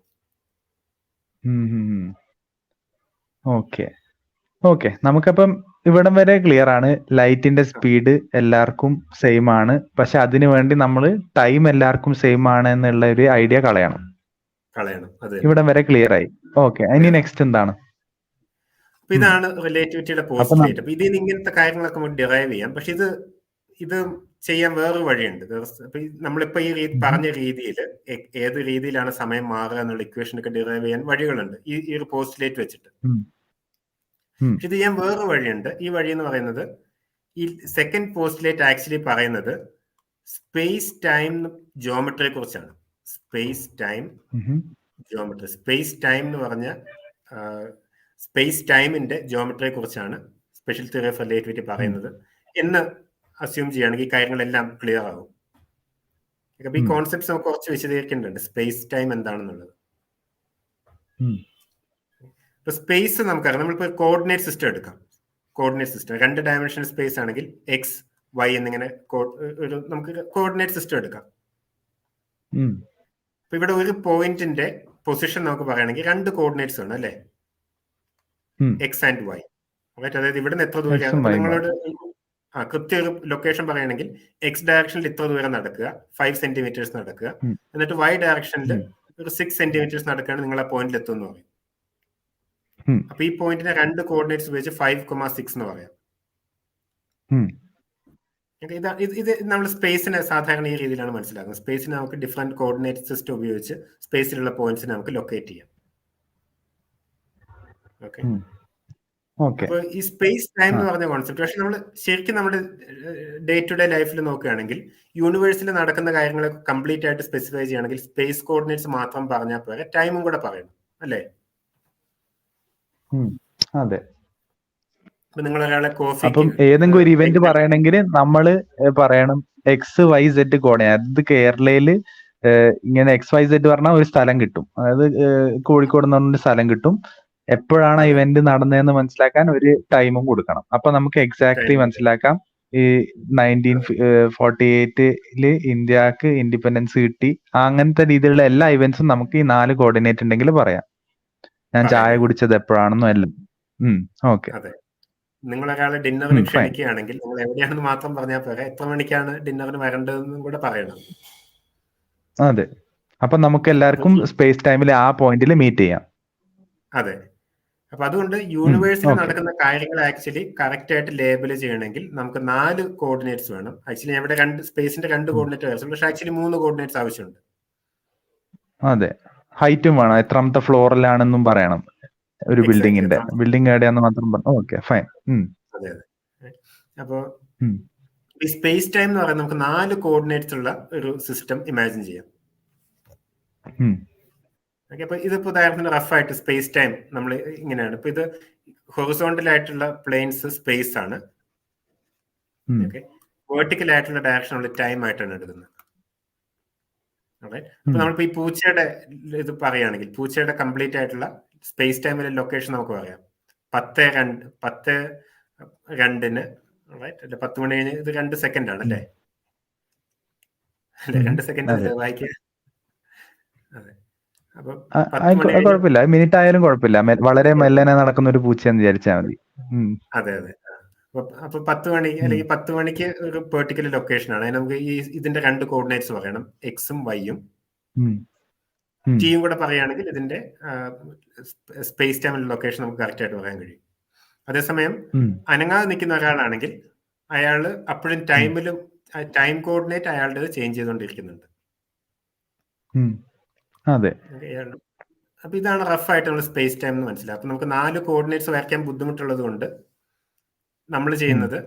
ഓക്കെ, നമുക്കപ്പം ഇവിടം വരെ ക്ലിയർ ആണ്. ലൈറ്റിന്റെ സ്പീഡ് എല്ലാവർക്കും സെയിം ആണ്, പക്ഷെ അതിനു വേണ്ടി നമ്മൾ ടൈം എല്ലാവർക്കും സെയിം ആണ് എന്നുള്ള ഒരു ഐഡിയ കളയണം. ഇവിടം വരെ ക്ലിയർ ആയി. ഓക്കെ, ഇനി നെക്സ്റ്റ് എന്താണ്? അപ്പൊ ഇതാണ് റിലേറ്റിവിറ്റിയുടെ പോസ്റ്റുലേറ്റ്. അപ്പൊ ഇതിൽ നിന്ന് ഇങ്ങനത്തെ കാര്യങ്ങളൊക്കെ നമുക്ക് ഡിറൈവ് ചെയ്യാം. പക്ഷെ ഇത് ചെയ്യാൻ വേറൊരു വഴിയുണ്ട്. അപ്പൊ നമ്മളിപ്പോ ഈ പറഞ്ഞ രീതിയിൽ ഏത് രീതിയിലാണ് സമയം മാറുക എന്നുള്ള ഇക്വേഷനൊക്കെ ഡിറൈവ് ചെയ്യാൻ വഴികളുണ്ട് ഈ ഒരു പോസ്റ്റുലേറ്റ് വെച്ചിട്ട്. ഇത് ചെയ്യാൻ വേറൊരു വഴിയുണ്ട്. ഈ വഴി എന്ന് പറയുന്നത്, ഈ സെക്കൻഡ് പോസ്റ്റുലേറ്റ് ആക്ച്വലി പറയുന്നത് സ്പേസ് ടൈം ജോമെട്രിയെ കുറിച്ചാണ്. Space time geometry. Space time എന്ന് പറഞ്ഞ സ്പേസ് ടൈമിന്റെ ജിയോമെട്രിയെ കുറിച്ചാണ് സ്പെഷ്യൽ തിയറി ഓഫ് റിലേറ്റിവിറ്റി പറയുന്നത് എന്ന് അസ്യൂം ചെയ്യുകയാണെങ്കിൽ ഈ കാര്യങ്ങളെല്ലാം ക്ലിയർ ആകും. അപ്പൊ ഈ കോൺസെപ്റ്റ്സ് നമുക്ക് കുറച്ച് വിശദീകരിക്കേണ്ടതുണ്ട്, സ്പേസ് ടൈം എന്താണെന്നുള്ളത്. ഇപ്പൊ സ്പേസ് നമുക്കറിയാം, നമ്മളിപ്പോ കോർഡിനേറ്റ് സിസ്റ്റം എടുക്കാം. കോർഡിനേറ്റ് സിസ്റ്റം 2 ഡയമെൻഷണൽ സ്പേസ് ആണെങ്കിൽ എക്സ് വൈ എന്നിങ്ങനെ നമുക്ക് കോർഡിനേറ്റ് സിസ്റ്റം എടുക്കാം. അപ്പൊ ഇവിടെ ഒരു പോയിന്റിന്റെ പൊസിഷൻ നമുക്ക് പറയുകയാണെങ്കിൽ 2 കോർഡിനേറ്റ്സ് ആണ് അല്ലെ, എക്സ് ആൻഡ് വൈ. അതായത് ഇവിടെ നിന്ന് എത്ര ദൂരം നിങ്ങളോട് കൃത്യ ഒരു ലൊക്കേഷൻ പറയുകയാണെങ്കിൽ എക്സ് ഡയറക്ഷനിൽ ഇത്ര ദൂരം നടക്കുക, 5 സെന്റിമീറ്റേഴ്സ് നടക്കുക, എന്നിട്ട് വൈ ഡയറക്ഷനിൽ ഒരു 6 സെന്റിമീറ്റേഴ്സ് നടക്കുകയാണ് നിങ്ങൾ ആ പോയിന്റിൽ എത്തുമെന്ന് പറയും. അപ്പൊ ഈ പോയിന്റിനെ 2 കോർഡിനേറ്റ്സ് ഉപയോഗിച്ച് 5,6 എന്ന് പറയാം. ഇത് നമ്മൾ സ്പേസിനെ സാധാരണ ഈ രീതിയിലാണ് മനസ്സിലാക്കുന്നത്. സ്പേസിനെ നമുക്ക് ഡിഫറെന്റ് കോർഡിനേറ്റ് സിസ്റ്റം ഉപയോഗിച്ച് സ്പേസിലുള്ള പോയിന്റ്സിനെ നമുക്ക് ലൊക്കേറ്റ് ചെയ്യാം. അപ്പൊ ഈ സ്പേസ് ടൈം എന്ന് പറഞ്ഞ കോൺസെപ്റ്റ് പക്ഷെ നമ്മൾ ശരിക്കും നമ്മുടെ ഡേ ടു ഡേ ലൈഫിൽ നോക്കുകയാണെങ്കിൽ യൂണിവേഴ്സിൽ നടക്കുന്ന കാര്യങ്ങളെ കംപ്ലീറ്റ് ആയിട്ട് സ്പെസിഫൈ ചെയ്യുകയാണെങ്കിൽ സ്പേസ് കോർഡിനേറ്റ്സ് മാത്രം പറഞ്ഞാൽ പോരെ, ടൈമും കൂടെ പറയണം അല്ലേ? അതെ. നിങ്ങൾ ഒരാളെ അപ്പം ഏതെങ്കിലും ഒരു ഇവന്റ് പറയണമെങ്കിൽ നമ്മള് പറയണം XYZ കോർഡിനേറ്റ്. അത് കേരളയില് ഇങ്ങനെ XYZ പറഞ്ഞാൽ ഒരു സ്ഥലം കിട്ടും, അതായത് കോഴിക്കോട് എന്ന് പറഞ്ഞൊരു സ്ഥലം കിട്ടും. എപ്പോഴാണ് ഇവന്റ് നടന്നതെന്ന് മനസ്സിലാക്കാൻ ഒരു ടൈമും കൊടുക്കണം. അപ്പൊ നമുക്ക് എക്സാക്ട്ലി മനസ്സിലാക്കാം ഈ 1948 ഇന്ത്യക്ക് ഇൻഡിപെൻഡൻസ് കിട്ടി, അങ്ങനത്തെ രീതിയിലുള്ള എല്ലാ ഇവന്റ്സും നമുക്ക് ഈ 4 കോർഡിനേറ്റ് ഉണ്ടെങ്കിൽ പറയാം. ഞാൻ ചായ കുടിച്ചത് എപ്പോഴാണെന്നും എല്ലാം. ഓക്കെ. നിങ്ങൾ ഒരാളെ ഡിന്നറിന് ക്ഷണിക്കുകയാണെങ്കിൽ നിങ്ങൾ എവിടെയാണെന്ന് മാത്രം പറഞ്ഞാൽ പോരാ, എത്ര മണിക്കാണ് ഡിന്നറിന് വരേണ്ടതെന്നും കൂടെ പറയണം. അതെ. അപ്പൊ നമുക്ക് എല്ലാവർക്കും സ്പേസ് ടൈമിൽ ആ പോയിന്റിൽ മീറ്റ് ചെയ്യാം. അതെ. അപ്പൊ അതുകൊണ്ട് യൂണിവേഴ്സിൽ നടക്കുന്ന കാര്യങ്ങൾ ആക്ച്വലി കറക്റ്റ് ആയിട്ട് ലേബൽ ചെയ്യണമെങ്കിൽ നമുക്ക് 4 കോർഡിനേറ്റ്സ് വേണം. ആക്ച്വലി ഇവിടെ സ്പേസിന്റെ 2 കോർഡിനേറ്റ് ആവശ്യമുണ്ട്, പക്ഷെ ആക്ച്വലി 3 കോർഡിനേറ്റ്സ് ആവശ്യമുണ്ട്. അതെ, ഹൈറ്റും വേണം, എത്രാമത്തെ ഫ്ലോറിലാണെന്നും പറയണം. ഒരു ബിൽഡിങ്ങിന്റെ ബിൽഡിംഗ് എവിടെയാന്ന് മാത്രം പറഞ്ഞു. Okay, fine. അതെ അതെ. അപ്പോ ഈ സ്പേസ് ടൈം എന്ന് പറയുന്നത് നമുക്ക് 4 കോർഡിനേറ്റ്സ് ഉള്ള ഒരു സിസ്റ്റം ഇമാജിൻ ചെയ്യാം. അപ്പൊ ഇതിപ്പോ ഉദാഹരണത്തിന് റഫായിട്ട് സ്പേസ് ടൈം നമ്മൾ ഇങ്ങനെയാണ്. ഇപ്പൊ ഇത് ഹൊറിസോണ്ടൽ ആയിട്ടുള്ള പ്ലെയിൻസ് സ്പേസ് ആണ്, വെർട്ടിക്കൽ ആയിട്ടുള്ള ഡയറക്ഷനുള്ള ടൈം ആയിട്ടാണ് എടുക്കുന്നത്. അപ്പൊ നമ്മളിപ്പോ ഈ പൂച്ചയുടെ ഇത് പറയുകയാണെങ്കിൽ പൂച്ചയുടെ കംപ്ലീറ്റ് ആയിട്ടുള്ള സ്പേസ് ടൈമിലെ ലൊക്കേഷൻ നമുക്ക് പറയാം 10:02 അല്ലെ 10 മണി കഴിഞ്ഞ് ഇത് 2 സെക്കൻഡ് ആണ് അല്ലേ? 2 സെക്കൻഡ് വായിക്കുക. അതെ. കുഴപ്പമില്ല, മിനിറ്റ് ആയാലും കുഴപ്പമില്ല, വളരെ മെല്ലനെ നടക്കുന്ന ഒരു പൂച്ചയെന്ന് വിചാരിച്ചാൽ മതി. അതെ അതെ. അപ്പൊ 10 മണി അല്ലെങ്കിൽ 10 മണിക്ക് ഒരു പെർട്ടിക്കുലർ ലൊക്കേഷൻ ആണ്. നമുക്ക് ഈ ഇതിന്റെ 2 കോർഡിനേറ്റ്സ് പറയണം, എക്സും വൈയും. ടിയും കൂടെ പറയുകയാണെങ്കിൽ ഇതിന്റെ സ്പേസ് ടൈമിൽ ലൊക്കേഷൻ നമുക്ക് കറക്റ്റ് ആയിട്ട് പറയാൻ കഴിയും. അതേസമയം അനങ്ങാതെ നിൽക്കുന്ന ഒരാളാണെങ്കിൽ അയാള് അപ്പോഴും ടൈമിലും ടൈം കോർഡിനേറ്റ് അയാളുടെ ചേഞ്ച് ചെയ്തുകൊണ്ടിരിക്കുന്നുണ്ട്. അതെ. അപ്പൊ ഇതാണ് റഫായിട്ട് നമ്മൾ സ്പേസ് ടൈം എന്ന് മനസ്സിലാവും. അപ്പൊ നമുക്ക് 4 കോർഡിനേറ്റ്സ് വരയ്ക്കാൻ ബുദ്ധിമുട്ടുള്ളത് കൊണ്ട് നമ്മൾ ചെയ്യുന്നത്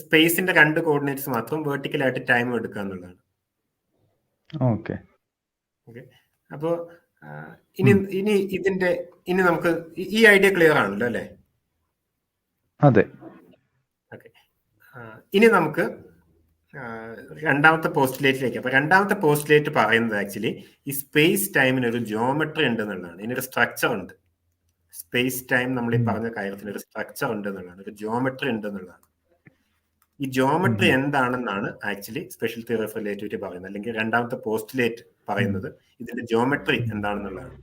സ്പേസിന്റെ 2 കോർഡിനേറ്റ്സ് മാത്രം വെർട്ടിക്കലായിട്ട് ടൈം എടുക്കുക എന്നുള്ളതാണ്. ഓക്കെ. അപ്പോ ഇനി നമുക്ക് ഈ ഐഡിയ ക്ലിയർ ആണല്ലോ അല്ലെ? അതെ. ഓക്കെ. ഇനി നമുക്ക് രണ്ടാമത്തെ പോസ്റ്റുലേറ്റിലേക്ക്. അപ്പൊ രണ്ടാമത്തെ പോസ്റ്റുലേറ്റ് പറയുന്നത് ആക്ച്വലി ഈ സ്പേസ് ടൈമിന് ഒരു ജിയോമെട്രി ഉണ്ട് എന്നുള്ളതാണ്. ഇതിനൊരു സ്ട്രക്ചർ ഉണ്ട്. സ്പേസ് ടൈം നമ്മൾ ഈ പറഞ്ഞ കാര്യത്തിന് ഒരു സ്ട്രക്ചർ ഉണ്ട് എന്നുള്ളതാണ്, ഒരു ജിയോമെട്രി ഉണ്ട് എന്നുള്ളതാണ്. ഈ ജിയോമെട്രി എന്താണെന്നാണ് actually special theory of relativity പറയുന്നത്, അല്ലെങ്കിൽ രണ്ടാമത്തെ പോസ്റ്റുലേറ്റ് പറയുന്നത് ഇതിന്റെ ജിയോമെട്രി എന്താണെന്നുള്ളതാണ്.